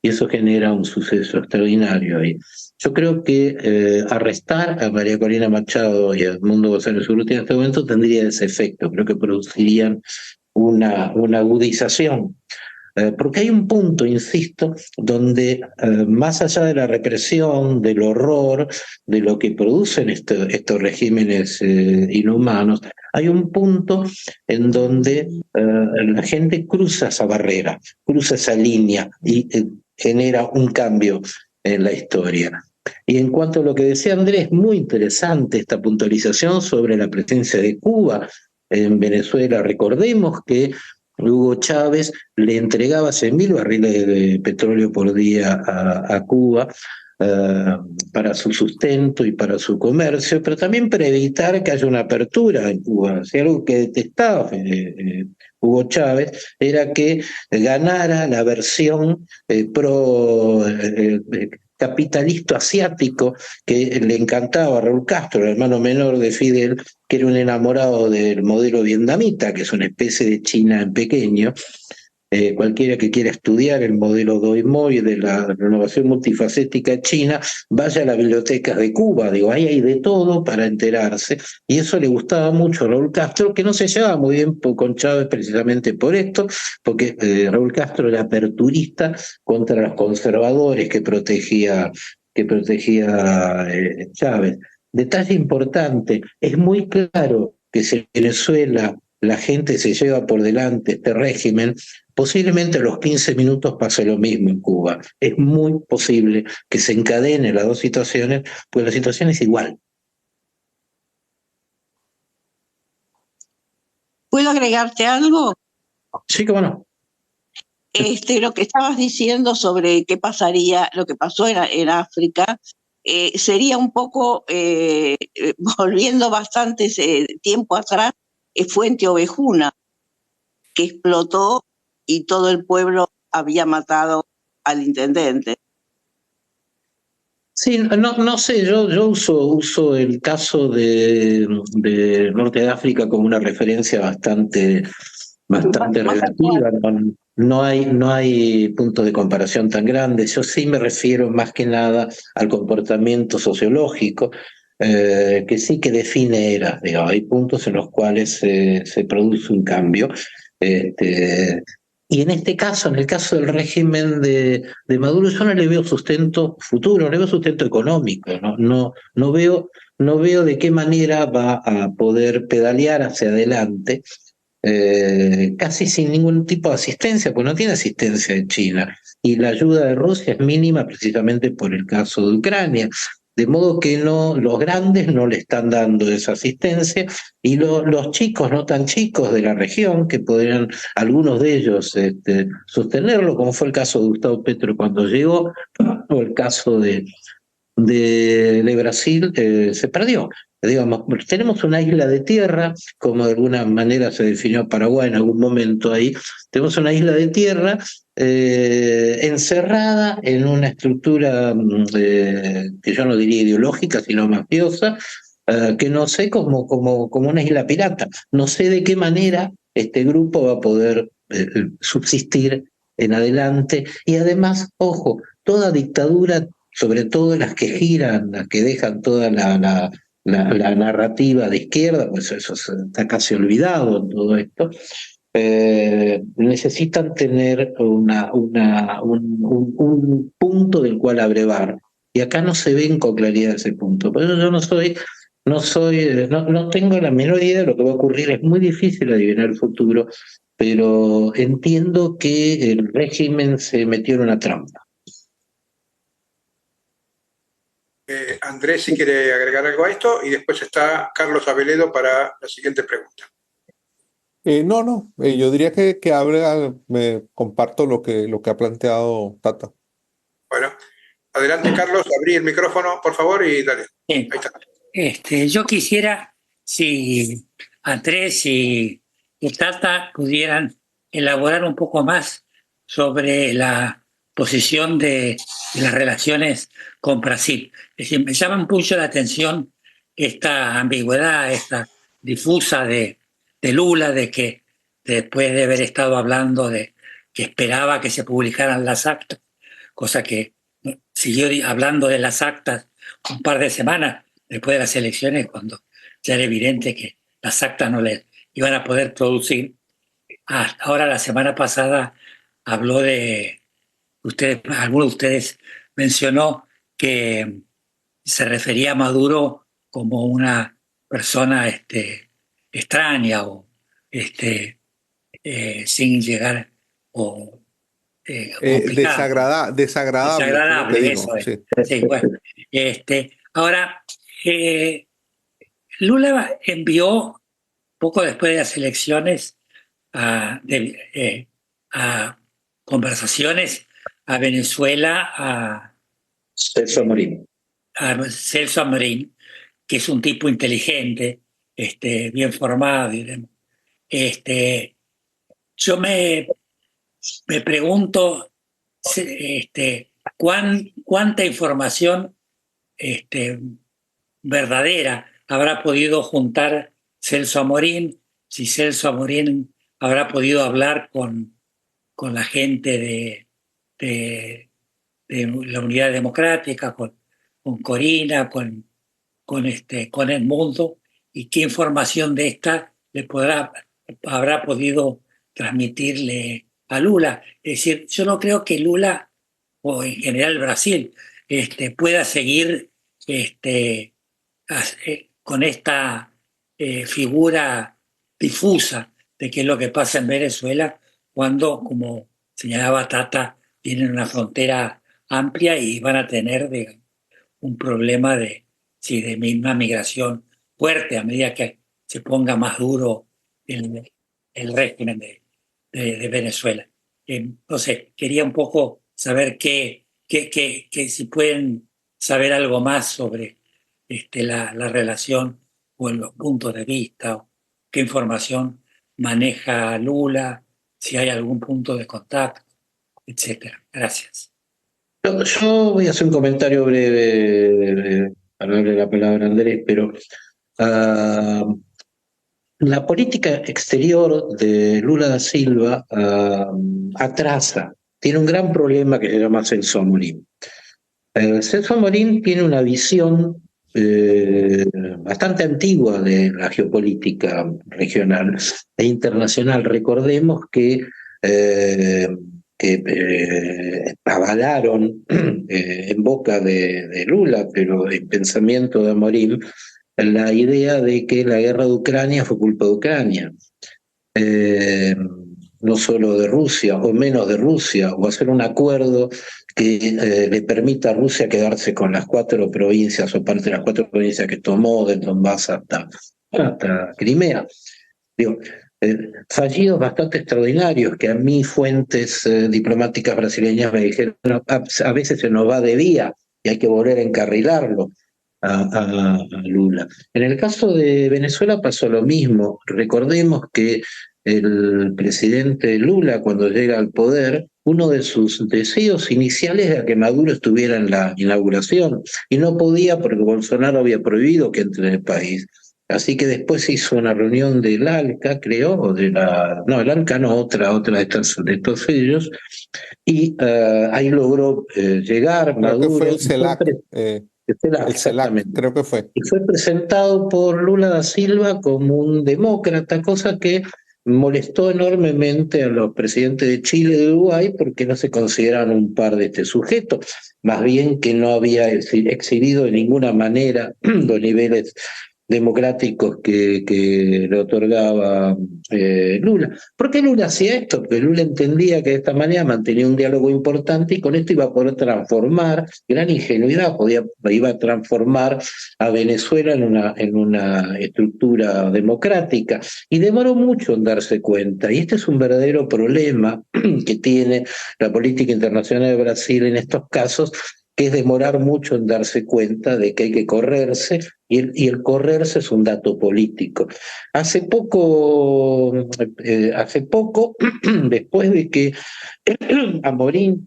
Y eso genera un suceso extraordinario ahí. Yo creo que arrestar a María Corina Machado y a Edmundo González Urrutia en este momento tendría ese efecto. Creo que producirían una agudización. Porque hay un punto, insisto, donde más allá de la represión, del horror, de lo que producen estos regímenes inhumanos, hay un punto en donde la gente cruza esa barrera, cruza esa línea y genera un cambio en la historia. Y en cuanto a lo que decía Andrés, muy interesante esta puntualización sobre la presencia de Cuba en Venezuela. Recordemos que Hugo Chávez le entregaba 100.000 barriles de petróleo por día a Cuba para su sustento y para su comercio, pero también para evitar que haya una apertura en Cuba. Si algo que detestaba Hugo Chávez era que ganara la versión pro capitalista asiático que le encantaba a Raúl Castro, el hermano menor de Fidel, que era un enamorado del modelo vietnamita, que es una especie de China en pequeño. Cualquiera que quiera estudiar el modelo Doi Moi de la renovación multifacética china, vaya a las bibliotecas de Cuba, digo, ahí hay de todo para enterarse, y eso le gustaba mucho a Raúl Castro, que no se llevaba muy bien con Chávez precisamente por esto, porque Raúl Castro era aperturista contra los conservadores que protegía Chávez. Detalle importante, es muy claro que si en Venezuela la gente se lleva por delante este régimen, posiblemente a los 15 minutos pase lo mismo en Cuba. Es muy posible que se encadenen las dos situaciones, pues la situación es igual. ¿Puedo agregarte algo? Sí, cómo no. Lo que estabas diciendo sobre qué pasaría, lo que pasó en África, sería un poco, volviendo bastante tiempo atrás, Fuente Ovejuna, que explotó y todo el pueblo había matado al intendente. Sí, no sé, yo uso el caso de Norte de África como una referencia bastante relativa. No hay punto de comparación tan grande. Yo sí me refiero más que nada al comportamiento sociológico, que sí que define eras. Hay puntos en los cuales se produce un cambio. Y en este caso, en el caso del régimen de Maduro, yo no le veo sustento futuro, no le veo sustento económico, no veo de qué manera va a poder pedalear hacia adelante, casi sin ningún tipo de asistencia, pues no tiene asistencia de China. Y la ayuda de Rusia es mínima precisamente por el caso de Ucrania. De modo que los grandes no le están dando esa asistencia y los chicos, no tan chicos de la región, que podrían algunos de ellos sostenerlo, como fue el caso de Gustavo Petro cuando llegó, o el caso de Brasil, se perdió. Digamos, tenemos una isla de tierra, como de alguna manera se definió Paraguay en algún momento ahí, tenemos una isla de tierra encerrada en una estructura que yo no diría ideológica, sino mafiosa, que no sé como una isla pirata. No sé de qué manera este grupo va a poder subsistir en adelante. Y además, ojo, toda dictadura, sobre todo las que giran, las que dejan toda la narrativa de izquierda, pues eso está casi olvidado en todo esto, necesitan tener un punto del cual abrevar. Y acá no se ven con claridad ese punto. Por eso yo no tengo la menor idea de lo que va a ocurrir. Es muy difícil adivinar el futuro, pero entiendo que el régimen se metió en una trampa. Andrés, si quiere agregar algo a esto, y después está Carlos Aveledo para la siguiente pregunta. Yo diría que me comparto lo que ha planteado Tata. Bueno, adelante, Carlos, abrí el micrófono, por favor, y dale. Ahí está. Yo quisiera, si Andrés y Tata pudieran elaborar un poco más sobre la posición de las relaciones con Brasil. Es decir, me llama mucho la atención esta ambigüedad, esta difusa de Lula, de que después de haber estado hablando de que esperaba que se publicaran las actas, cosa que siguió hablando de las actas un par de semanas después de las elecciones, cuando ya era evidente que las actas no le iban a poder producir. Ahora, la semana pasada habló alguno de ustedes mencionó que se refería a Maduro como una persona extraña o sin llegar o desagradable, eso es. Sí, bueno. Ahora, Lula envió poco después de las elecciones a conversaciones a Venezuela a Celso Amorín, que es un tipo inteligente, bien formado. Yo me pregunto cuánta información verdadera habrá podido juntar Celso Amorín, si Celso Amorín habrá podido hablar con la gente de la Unidad Democrática, con Corina, con Edmundo, y qué información de esta habrá podido transmitirle a Lula. Es decir, yo no creo que Lula, o en general Brasil, pueda seguir con esta figura difusa de qué es lo que pasa en Venezuela, cuando, como señalaba Tata, tienen una frontera amplia y van a tener un problema de misma migración fuerte a medida que se ponga más duro el régimen de Venezuela. Entonces, quería un poco saber que si pueden saber algo más sobre la relación o en los puntos de vista, o qué información maneja Lula, si hay algún punto de contacto, etcétera. Gracias. Yo voy a hacer un comentario breve para darle la palabra a Andrés, pero la política exterior de Lula da Silva atrasa, tiene un gran problema que se llama Celso Amorín. Celso Amorín tiene una visión bastante antigua de la geopolítica regional e internacional. Recordemos que que avalaron en boca de Lula, pero en pensamiento de Amorim, la idea de que la guerra de Ucrania fue culpa de Ucrania. No solo de Rusia, o menos de Rusia, o hacer un acuerdo que le permita a Rusia quedarse con las 4 provincias o parte de las 4 provincias que tomó, del Donbass hasta Crimea. Digo, fallidos bastante extraordinarios que a mí fuentes diplomáticas brasileñas me dijeron, a veces se nos va de vía y hay que volver a encarrilarlo a Lula. En el caso de Venezuela pasó lo mismo. Recordemos que el presidente Lula, cuando llega al poder, uno de sus deseos iniciales era que Maduro estuviera en la inauguración y no podía porque Bolsonaro había prohibido que entre en el país. Así que después se hizo una reunión del ALCA, creo, o de no, el ALCA no, otra de estos ellos, y ahí logró llegar Creo Maduro. que fue el CELAC. El CELAC, exactamente. Creo que fue. Y fue presentado por Lula da Silva como un demócrata, cosa que molestó enormemente a los presidentes de Chile y de Uruguay porque no se consideraban un par de este sujeto, más bien que no había exhibido de ninguna manera los niveles democráticos que le otorgaba Lula. ¿Por qué Lula hacía esto? Porque Lula entendía que de esta manera mantenía un diálogo importante y con esto iba a poder transformar, gran ingenuidad, iba a transformar a Venezuela en una estructura democrática. Y demoró mucho en darse cuenta. Y este es un verdadero problema que tiene la política internacional de Brasil en estos casos, que es demorar mucho en darse cuenta de que hay que correrse, y el correrse es un dato político. Hace poco, después de que Amorim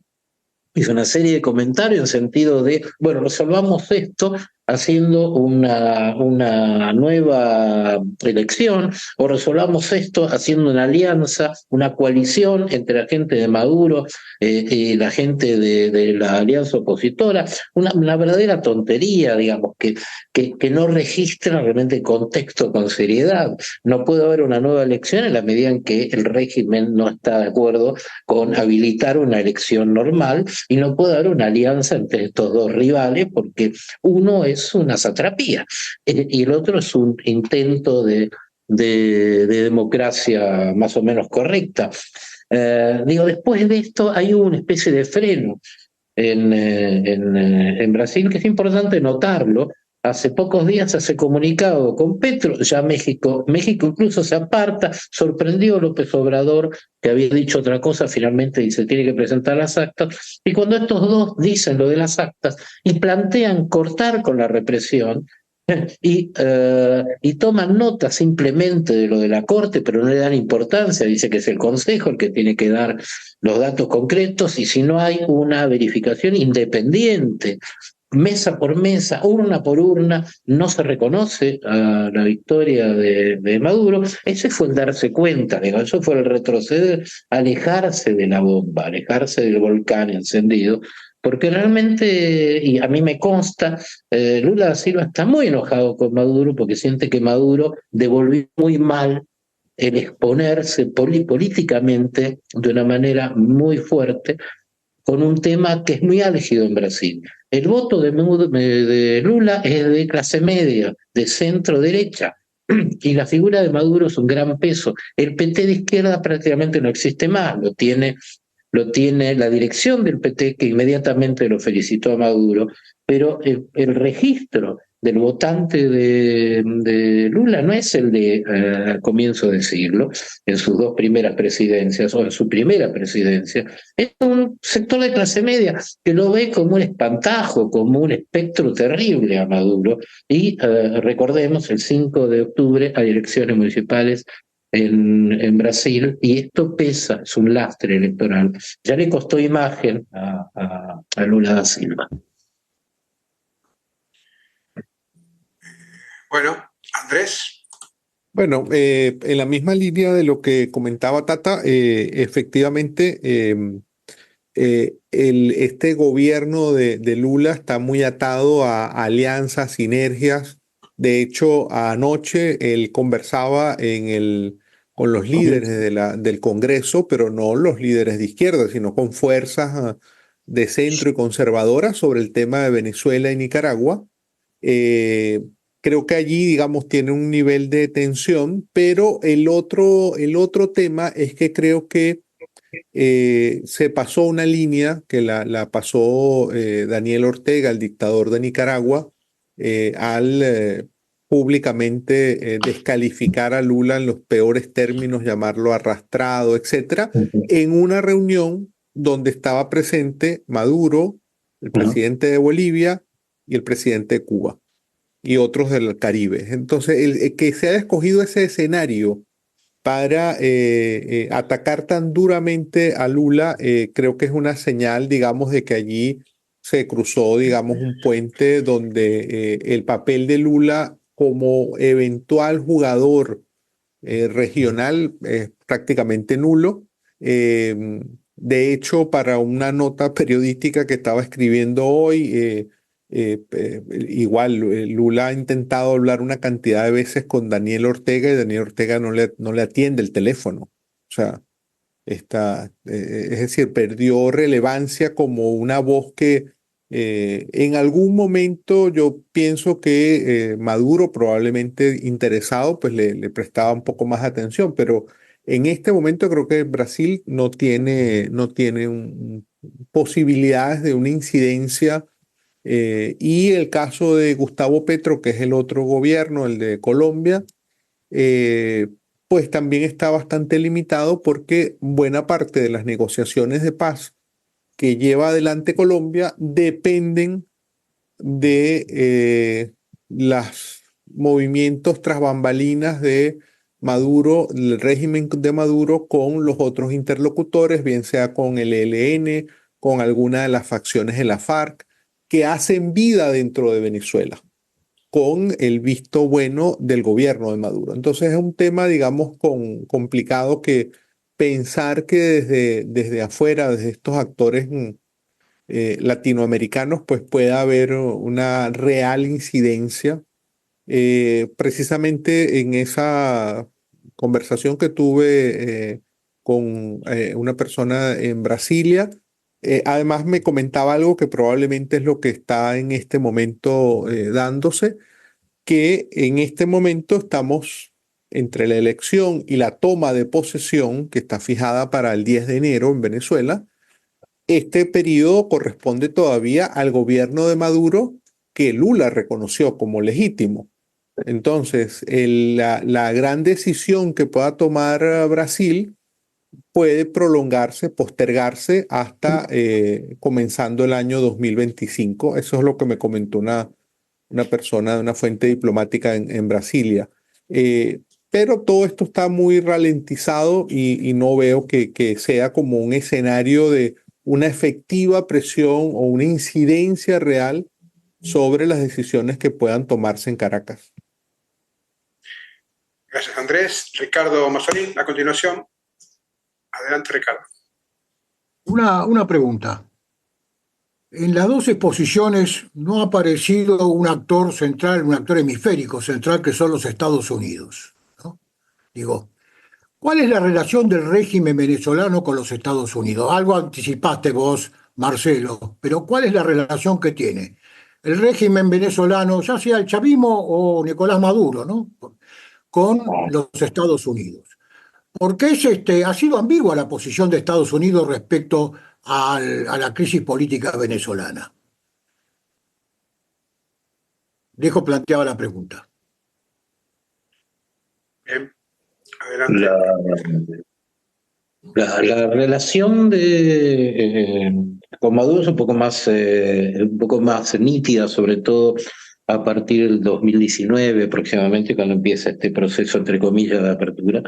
hizo una serie de comentarios en sentido de, bueno, resolvamos esto haciendo una nueva elección, o resolvamos esto haciendo una alianza, una coalición entre la gente de Maduro y la gente de la alianza opositora, una verdadera tontería, digamos, que no registra realmente el contexto con seriedad. No puede haber una nueva elección en la medida en que el régimen no está de acuerdo con habilitar una elección normal, y no puede haber una alianza entre estos dos rivales porque uno es una satrapía y el otro es un intento de democracia más o menos correcta. Después de esto hay una especie de freno en Brasil, que es importante notarlo. Hace pocos días se hace comunicado con Petro, ya México incluso se aparta, sorprendió López Obrador, que había dicho otra cosa, finalmente dice tiene que presentar las actas, y cuando estos dos dicen lo de las actas y plantean cortar con la represión, y toman nota simplemente de lo de la Corte, pero no le dan importancia, dice que es el Consejo el que tiene que dar los datos concretos, y si no hay una verificación independiente, mesa por mesa, urna por urna, no se reconoce a la victoria de Maduro. Ese fue el darse cuenta, eso fue el retroceder, alejarse de la bomba, alejarse del volcán encendido, porque realmente, y a mí me consta, Lula da Silva está muy enojado con Maduro porque siente que Maduro devolvió muy mal el exponerse políticamente de una manera muy fuerte con un tema que es muy álgido en Brasil. El voto de Lula es de clase media, de centro derecha, y la figura de Maduro es un gran peso. El PT de izquierda prácticamente no existe más, lo tiene la dirección del PT, que inmediatamente lo felicitó a Maduro, pero el registro del votante de Lula no es el de comienzo de siglo, en sus 2 primeras presidencias o en su primera presidencia. Es un sector de clase media que lo ve como un espantajo, como un espectro terrible a Maduro. Y recordemos, el 5 de octubre hay elecciones municipales en Brasil, y esto pesa, es un lastre electoral. Ya le costó imagen a Lula da Silva. Bueno, Andrés. Bueno, en la misma línea de lo que comentaba Tata, efectivamente, este gobierno de Lula está muy atado a alianzas, sinergias. De hecho, anoche él conversaba con los líderes del Congreso, pero no los líderes de izquierda, sino con fuerzas de centro y conservadoras sobre el tema de Venezuela y Nicaragua. Creo que allí, digamos, tiene un nivel de tensión, pero el otro tema es que creo que se pasó una línea que la pasó Daniel Ortega, el dictador de Nicaragua, al públicamente descalificar a Lula en los peores términos, llamarlo arrastrado, etcétera, en una reunión donde estaba presente Maduro, el presidente de Bolivia y el presidente de Cuba y otros del Caribe. Entonces, que se haya escogido ese escenario para atacar tan duramente a Lula, creo que es una señal, digamos, de que allí se cruzó, digamos, un puente donde el papel de Lula como eventual jugador regional es prácticamente nulo. De hecho, para una nota periodística que estaba escribiendo hoy, igual Lula ha intentado hablar una cantidad de veces con Daniel Ortega y Daniel Ortega no le atiende el teléfono. O sea, es decir, perdió relevancia como una voz que en algún momento yo pienso que Maduro, probablemente interesado, pues le prestaba un poco más atención, pero en este momento creo que Brasil no tiene posibilidades de una incidencia. Y el caso de Gustavo Petro, que es el otro gobierno, el de Colombia, pues también está bastante limitado porque buena parte de las negociaciones de paz que lleva adelante Colombia dependen de los movimientos tras bambalinas de Maduro, el régimen de Maduro con los otros interlocutores, bien sea con el ELN, con alguna de las facciones de la FARC, que hacen vida dentro de Venezuela, con el visto bueno del gobierno de Maduro. Entonces es un tema, digamos, complicado, que pensar que desde afuera, desde estos actores latinoamericanos, pues pueda haber una real incidencia. Precisamente en esa conversación que tuve con una persona en Brasilia, además me comentaba algo que probablemente es lo que está en este momento dándose, que en este momento estamos entre la elección y la toma de posesión, que está fijada para el 10 de enero en Venezuela. Este periodo corresponde todavía al gobierno de Maduro, que Lula reconoció como legítimo. Entonces, la gran decisión que pueda tomar Brasil puede prolongarse, postergarse hasta comenzando el año 2025. Eso es lo que me comentó una persona de una fuente diplomática en Brasilia. Pero todo esto está muy ralentizado y no veo que sea como un escenario de una efectiva presión o una incidencia real sobre las decisiones que puedan tomarse en Caracas. Gracias, Andrés. Ricardo Mazzolini, a continuación. Adelante, Ricardo. Una pregunta. En las dos exposiciones no ha aparecido un actor central, un actor hemisférico central, que son los Estados Unidos, ¿no? Digo, ¿cuál es la relación del régimen venezolano con los Estados Unidos? Algo anticipaste vos, Marcelo, pero ¿cuál es la relación que tiene el régimen venezolano, ya sea el chavismo o Nicolás Maduro, ¿no?, con los Estados Unidos? Porque ha sido ambigua la posición de Estados Unidos respecto a la crisis política venezolana. Dejo planteada la pregunta. Bien, adelante. La relación con Maduro es un poco más nítida, sobre todo a partir del 2019 aproximadamente, cuando empieza este proceso, entre comillas, de apertura.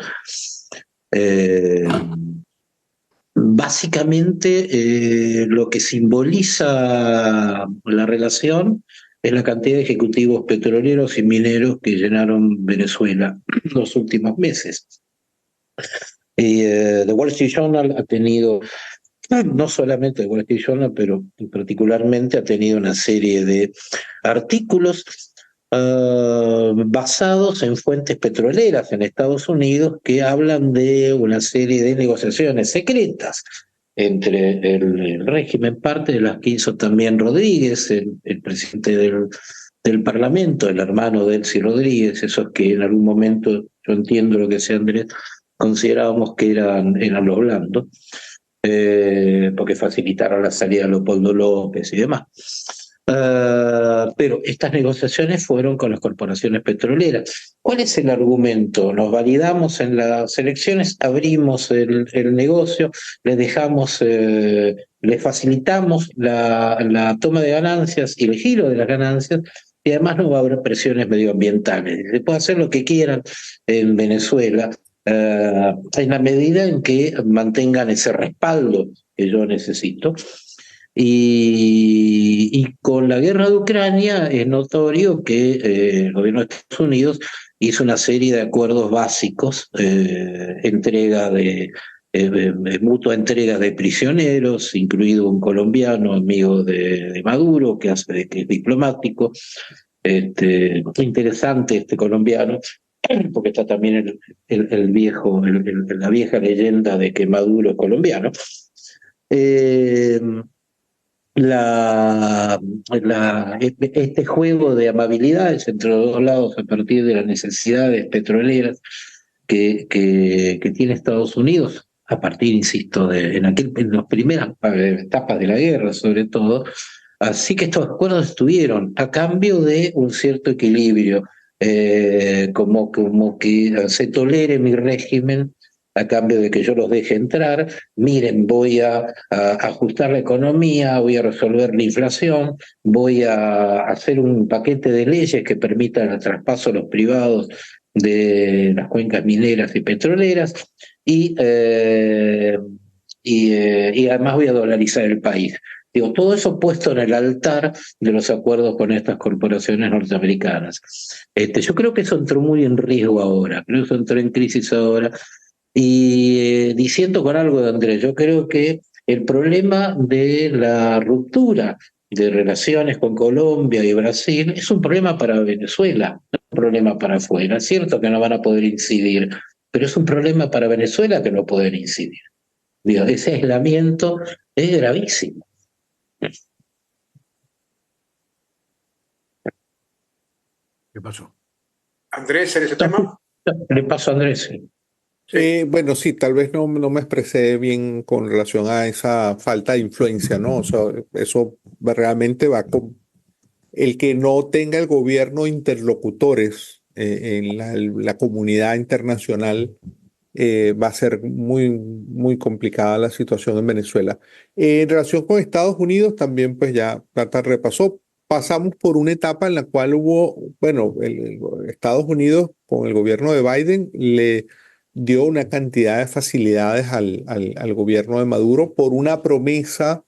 Básicamente, lo que simboliza la relación es la cantidad de ejecutivos petroleros y mineros que llenaron Venezuela los últimos meses. Y The Wall Street Journal ha tenido, no solamente The Wall Street Journal, pero particularmente ha tenido una serie de artículos basados en fuentes petroleras en Estados Unidos que hablan de una serie de negociaciones secretas entre el régimen, parte de las que hizo también Rodríguez, el presidente del Parlamento, el hermano de Elsie Rodríguez, esos que en algún momento, yo entiendo lo que sea Andrés, considerábamos que eran los blandos, porque facilitaron la salida de Leopoldo López y demás. Pero estas negociaciones fueron con las corporaciones petroleras. ¿Cuál es el argumento? Nos validamos en las elecciones, abrimos el negocio, le facilitamos la toma de ganancias y el giro de las ganancias, y además no va a haber presiones medioambientales. Se puede hacer lo que quieran en Venezuela, en la medida en que mantengan ese respaldo que yo necesito. Y con la guerra de Ucrania es notorio que el gobierno de Estados Unidos hizo una serie de acuerdos básicos, mutua entrega de prisioneros, incluido un colombiano amigo de Maduro, que es diplomático, interesante este colombiano, porque está también la vieja leyenda de que Maduro es colombiano. Este juego de amabilidades entre los dos lados a partir de las necesidades petroleras que tiene Estados Unidos, a partir, insisto, en las primeras etapas de la guerra, sobre todo. Así que estos acuerdos estuvieron a cambio de un cierto equilibrio, como que se tolere mi régimen a cambio de que yo los deje entrar. Miren, voy a ajustar la economía, voy a resolver la inflación, voy a hacer un paquete de leyes que permitan el traspaso a los privados de las cuencas mineras y petroleras, y además voy a dolarizar el país. Digo, todo eso puesto en el altar de los acuerdos con estas corporaciones norteamericanas. Yo creo que eso entró muy en riesgo ahora, creo que eso entró en crisis ahora. Y diciendo con algo de Andrés, yo creo que el problema de la ruptura de relaciones con Colombia y Brasil es un problema para Venezuela, no es un problema para afuera. Es cierto que no van a poder incidir, pero es un problema para Venezuela que no pueden incidir. Digo, ese aislamiento es gravísimo. ¿Qué pasó? Andrés, ¿en ese tema? Le paso a Andrés. Bueno, sí, tal vez no me expresé bien con relación a esa falta de influencia, ¿no? O sea, eso realmente va con el que no tenga el gobierno interlocutores en la comunidad internacional. Va a ser muy, muy complicada la situación en Venezuela. En relación con Estados Unidos, también pues ya Tata repasó, pasamos por una etapa en la cual Estados Unidos con el gobierno de Biden le dio una cantidad de facilidades al gobierno de Maduro por una promesa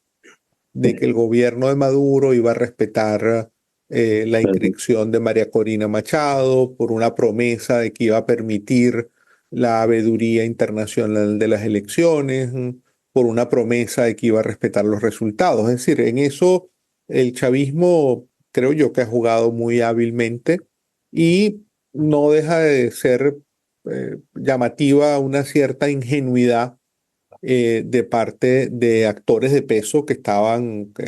de que el gobierno de Maduro iba a respetar la inscripción de María Corina Machado, por una promesa de que iba a permitir la veeduría internacional de las elecciones, por una promesa de que iba a respetar los resultados. Es decir, en eso el chavismo creo yo que ha jugado muy hábilmente y no deja de ser llamativa una cierta ingenuidad de parte de actores de peso que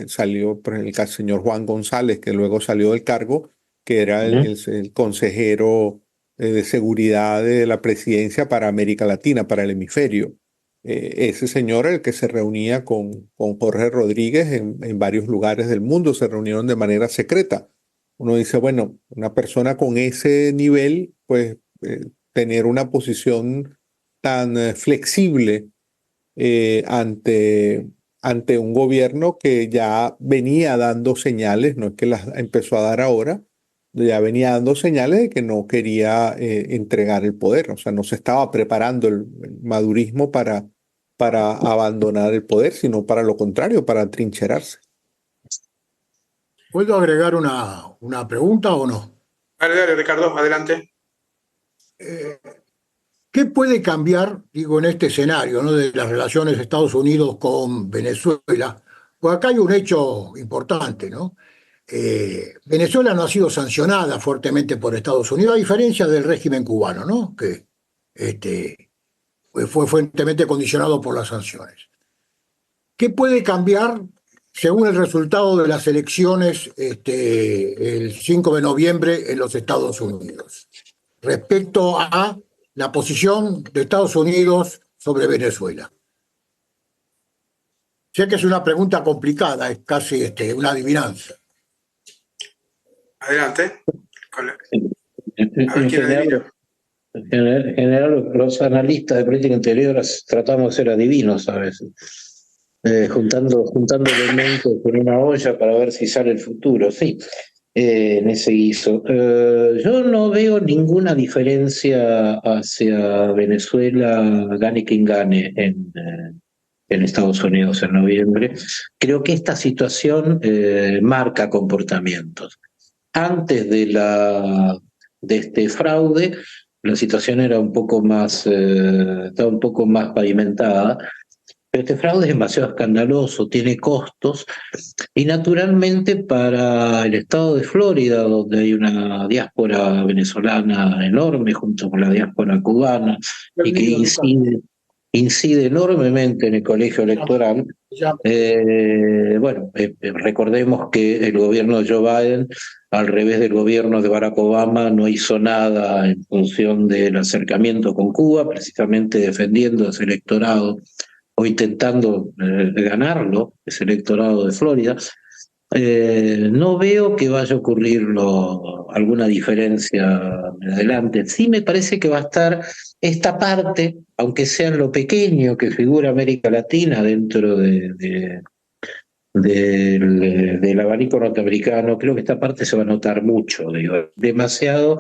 salió por el señor Juan González, que luego salió del cargo, que era el consejero de seguridad de la presidencia para América Latina, para el hemisferio. Ese señor, el que se reunía con Jorge Rodríguez en varios lugares del mundo, se reunieron de manera secreta. Uno dice, bueno, una persona con ese nivel, pues tener una posición tan flexible ante un gobierno que ya venía dando señales, no es que las empezó a dar ahora, ya venía dando señales de que no quería entregar el poder, o sea, no se estaba preparando el madurismo para abandonar el poder, sino para lo contrario, para trincherarse. ¿Puedo agregar una pregunta o no? Dale, Ricardo, adelante. ¿Qué puede cambiar, digo, en este escenario, ¿no?, de las relaciones de Estados Unidos con Venezuela? Pues acá hay un hecho importante, ¿no? Venezuela no ha sido sancionada fuertemente por Estados Unidos, a diferencia del régimen cubano, ¿no? Que fue fuertemente condicionado por las sanciones. ¿Qué puede cambiar según el resultado de las elecciones el 5 de noviembre en los Estados Unidos respecto a la posición de Estados Unidos sobre Venezuela? Sé que es una pregunta complicada, es casi una adivinanza. Adelante. En general, los analistas de política interior tratamos de ser adivinos a veces, juntando elementos en una olla para ver si sale el futuro, sí, en ese guiso. Yo no veo ninguna diferencia hacia Venezuela, gane quien gane en Estados Unidos en noviembre. Creo que esta situación marca comportamientos. Antes de este fraude, la situación era un poco más, estaba un poco más pavimentada, pero este fraude es demasiado escandaloso, tiene costos, y naturalmente para el estado de Florida, donde hay una diáspora venezolana enorme junto con la diáspora cubana, y que incide enormemente en el colegio electoral. Recordemos que el gobierno de Joe Biden, al revés del gobierno de Barack Obama, no hizo nada en función del acercamiento con Cuba, precisamente defendiendo ese electorado o intentando ganarlo, ese electorado de Florida. No veo que vaya a ocurrir alguna diferencia adelante. Sí me parece que va a estar esta parte, aunque sea en lo pequeño que figura América Latina dentro del abanico norteamericano, creo que esta parte se va a notar mucho, digo, demasiado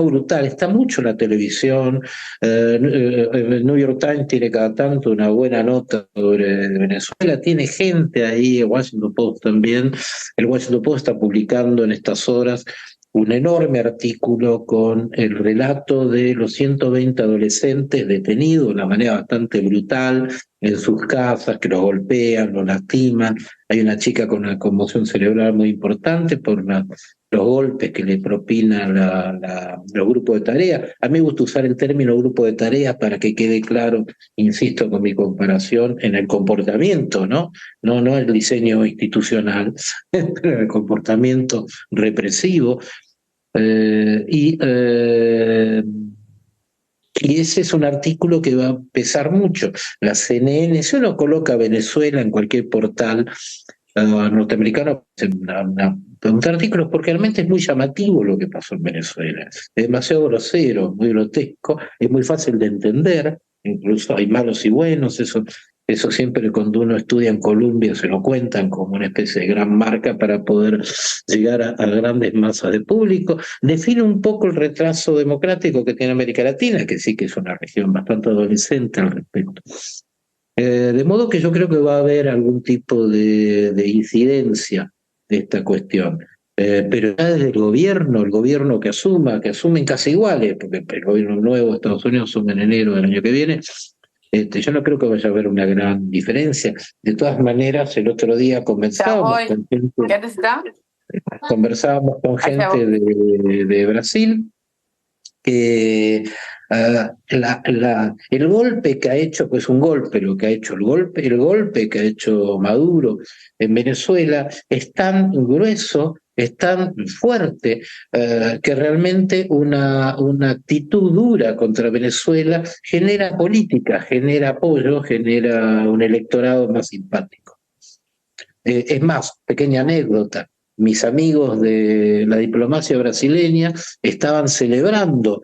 brutal. Está mucho en la televisión. El New York Times tiene cada tanto una buena nota sobre Venezuela, tiene gente ahí, el Washington Post también. El Washington Post está publicando en estas horas un enorme artículo con el relato de los 120 adolescentes detenidos de una manera bastante brutal en sus casas, que los golpean, los lastiman. Hay una chica con una conmoción cerebral muy importante por los golpes que le propinan los grupos de tareas. A mí me gusta usar el término grupo de tareas para que quede claro, insisto con mi comparación, en el comportamiento, ¿no? No el diseño institucional, pero el comportamiento represivo. Y ese es un artículo que va a pesar mucho. La CNN, si uno coloca Venezuela en cualquier portal norteamericano, un artículo porque realmente es muy llamativo lo que pasó en Venezuela. Es demasiado grosero, muy grotesco, es muy fácil de entender, incluso hay malos y buenos, eso siempre cuando uno estudia en Columbia se lo cuentan como una especie de gran marca para poder llegar a grandes masas de público. Define un poco el retraso democrático que tiene América Latina, que sí que es una región bastante adolescente al respecto. De modo que yo creo que va a haber algún tipo de incidencia de esta cuestión. Pero ya desde el gobierno que asumen casi iguales, porque el gobierno nuevo de Estados Unidos asume en enero del año que viene. Yo no creo que vaya a haber una gran diferencia. De todas maneras, el otro día conversábamos con gente de Brasil, que el golpe que ha hecho, pues un golpe, lo que ha hecho el golpe que ha hecho Maduro en Venezuela es tan grueso, es tan fuerte, que realmente una actitud dura contra Venezuela genera política, genera apoyo, genera un electorado más simpático. Es más, pequeña anécdota, mis amigos de la diplomacia brasileña estaban celebrando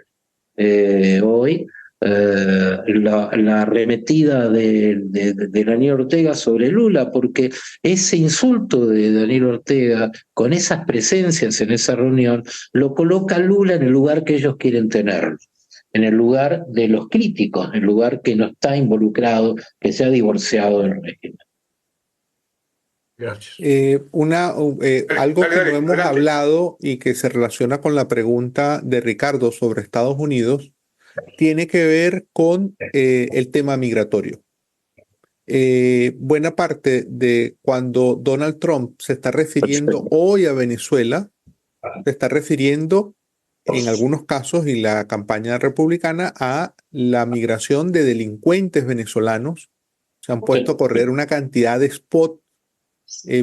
hoy la arremetida de Daniel Ortega sobre Lula, porque ese insulto de Daniel Ortega, con esas presencias en esa reunión, lo coloca Lula en el lugar que ellos quieren tenerlo, en el lugar de los críticos, en el lugar que no está involucrado, que se ha divorciado del régimen. Gracias. Algo que no hemos hablado y que se relaciona con la pregunta de Ricardo sobre Estados Unidos tiene que ver con el tema migratorio. buena parte de cuando Donald Trump se está refiriendo hoy a Venezuela, se está refiriendo en algunos casos y la campaña republicana a la migración de delincuentes venezolanos. Se han puesto a correr una cantidad de spots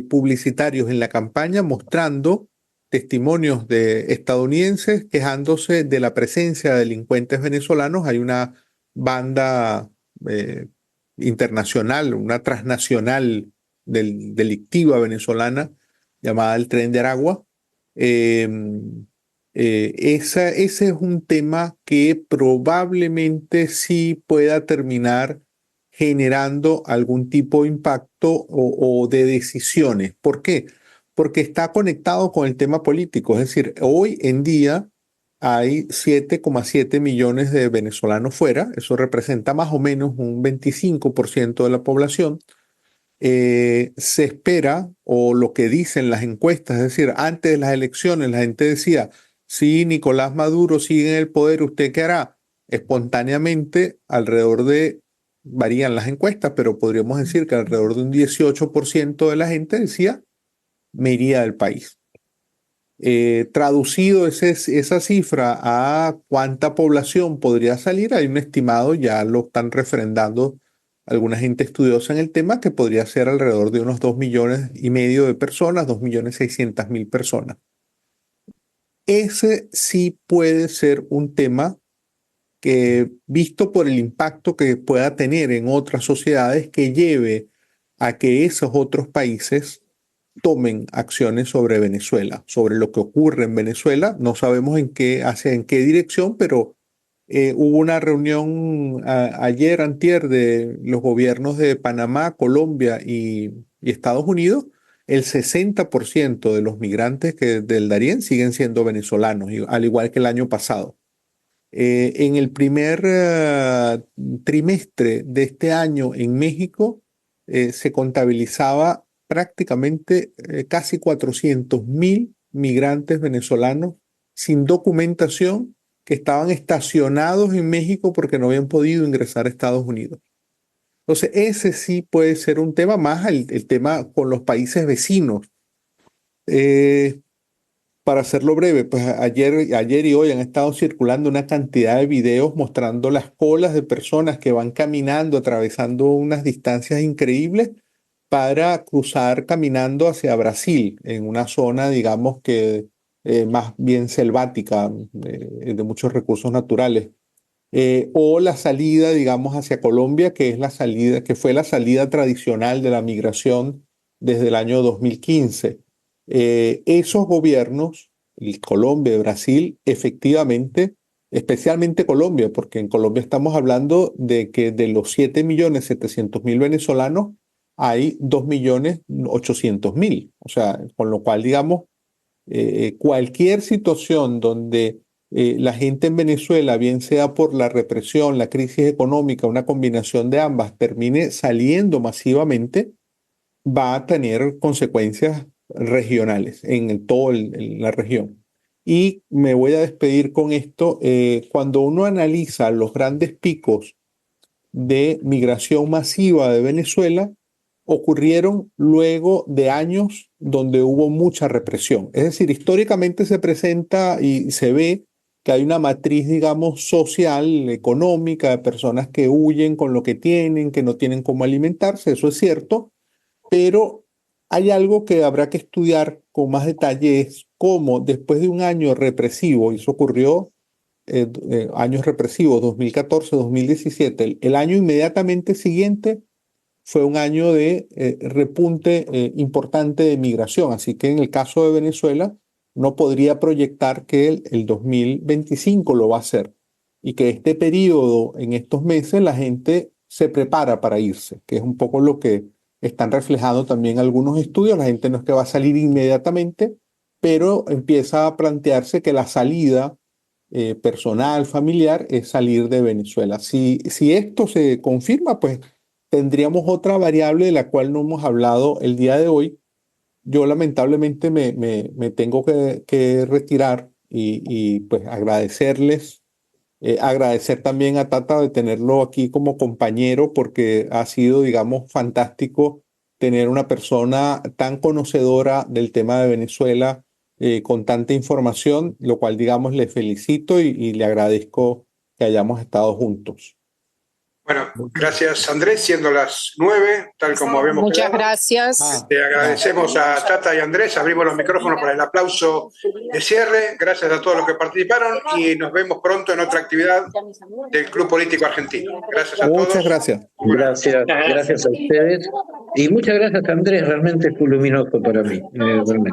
publicitarios en la campaña mostrando testimonios de estadounidenses quejándose de la presencia de delincuentes venezolanos. Hay una banda internacional, una transnacional delictiva venezolana llamada el Tren de Aragua. Ese es un tema que probablemente sí pueda terminar generando algún tipo de impacto o de decisiones. ¿Por qué? Porque está conectado con el tema político. Es decir, hoy en día hay 7,7 millones de venezolanos fuera. Eso representa más o menos un 25% de la población. Se espera, o lo que dicen las encuestas, es decir, antes de las elecciones la gente decía, si Nicolás Maduro sigue en el poder, ¿usted qué hará? Espontáneamente, alrededor de, varían las encuestas, pero podríamos decir que alrededor de un 18% de la gente decía, me iría del país. Traducido esa cifra a cuánta población podría salir, hay un estimado, ya lo están refrendando alguna gente estudiosa en el tema, que podría ser alrededor de unos 2,5 millones de personas, 2,600,000 personas. Ese sí puede ser un tema que, visto por el impacto que pueda tener en otras sociedades, que lleve a que esos otros países tomen acciones sobre Venezuela, sobre lo que ocurre en Venezuela. No sabemos en qué dirección, pero hubo una reunión ayer, antier, de los gobiernos de Panamá, Colombia y Estados Unidos. El 60% de los migrantes del Darién siguen siendo venezolanos, al igual que el año pasado. En el primer trimestre de este año en México se contabilizaba prácticamente casi 400,000 migrantes venezolanos sin documentación que estaban estacionados en México porque no habían podido ingresar a Estados Unidos. Entonces, ese sí puede ser un tema más, el tema con los países vecinos. Para hacerlo breve, pues ayer y hoy han estado circulando una cantidad de videos mostrando las colas de personas que van caminando, atravesando unas distancias increíbles para cruzar caminando hacia Brasil, en una zona, digamos que más bien selvática, de muchos recursos naturales. O la salida, digamos, hacia Colombia, que fue la salida tradicional de la migración desde el año 2015. Esos gobiernos, Colombia y Brasil, efectivamente, especialmente Colombia, porque en Colombia estamos hablando de que de los 7,700,000 venezolanos hay 2,800,000. O sea, con lo cual, digamos, cualquier situación donde la gente en Venezuela, bien sea por la represión, la crisis económica, una combinación de ambas, termine saliendo masivamente, va a tener consecuencias regionales en toda la región. Y me voy a despedir con esto. Cuando uno analiza los grandes picos de migración masiva de Venezuela, ocurrieron luego de años donde hubo mucha represión. Es decir, históricamente se presenta y se ve que hay una matriz, digamos, social, económica, de personas que huyen con lo que tienen, que no tienen cómo alimentarse. Eso es cierto, pero hay algo que habrá que estudiar con más detalle, es cómo después de un año represivo, y eso ocurrió años represivos, 2014, 2017, el año inmediatamente siguiente fue un año de repunte importante de migración. Así que en el caso de Venezuela, no podría proyectar que el 2025 lo va a hacer y que este periodo, en estos meses, la gente se prepara para irse, que es un poco lo que están reflejando también algunos estudios. La gente no es que va a salir inmediatamente, pero empieza a plantearse que la salida personal, familiar, es salir de Venezuela. Si esto se confirma, pues tendríamos otra variable de la cual no hemos hablado el día de hoy. Yo lamentablemente me tengo que retirar y pues agradecerles agradecer también a Tata de tenerlo aquí como compañero, porque ha sido, digamos, fantástico tener una persona tan conocedora del tema de Venezuela, con tanta información, lo cual, digamos, le felicito y le agradezco que hayamos estado juntos. Bueno, gracias Andrés, siendo las 9, tal como habíamos Muchas quedado. gracias. Te agradecemos a Tata y Andrés, abrimos los micrófonos para el aplauso de cierre, gracias a todos los que participaron y nos vemos pronto en otra actividad del Club Político Argentino. Gracias a todos. Muchas gracias. Gracias a ustedes. Y muchas gracias, Andrés, realmente fue luminoso para mí. Realmente.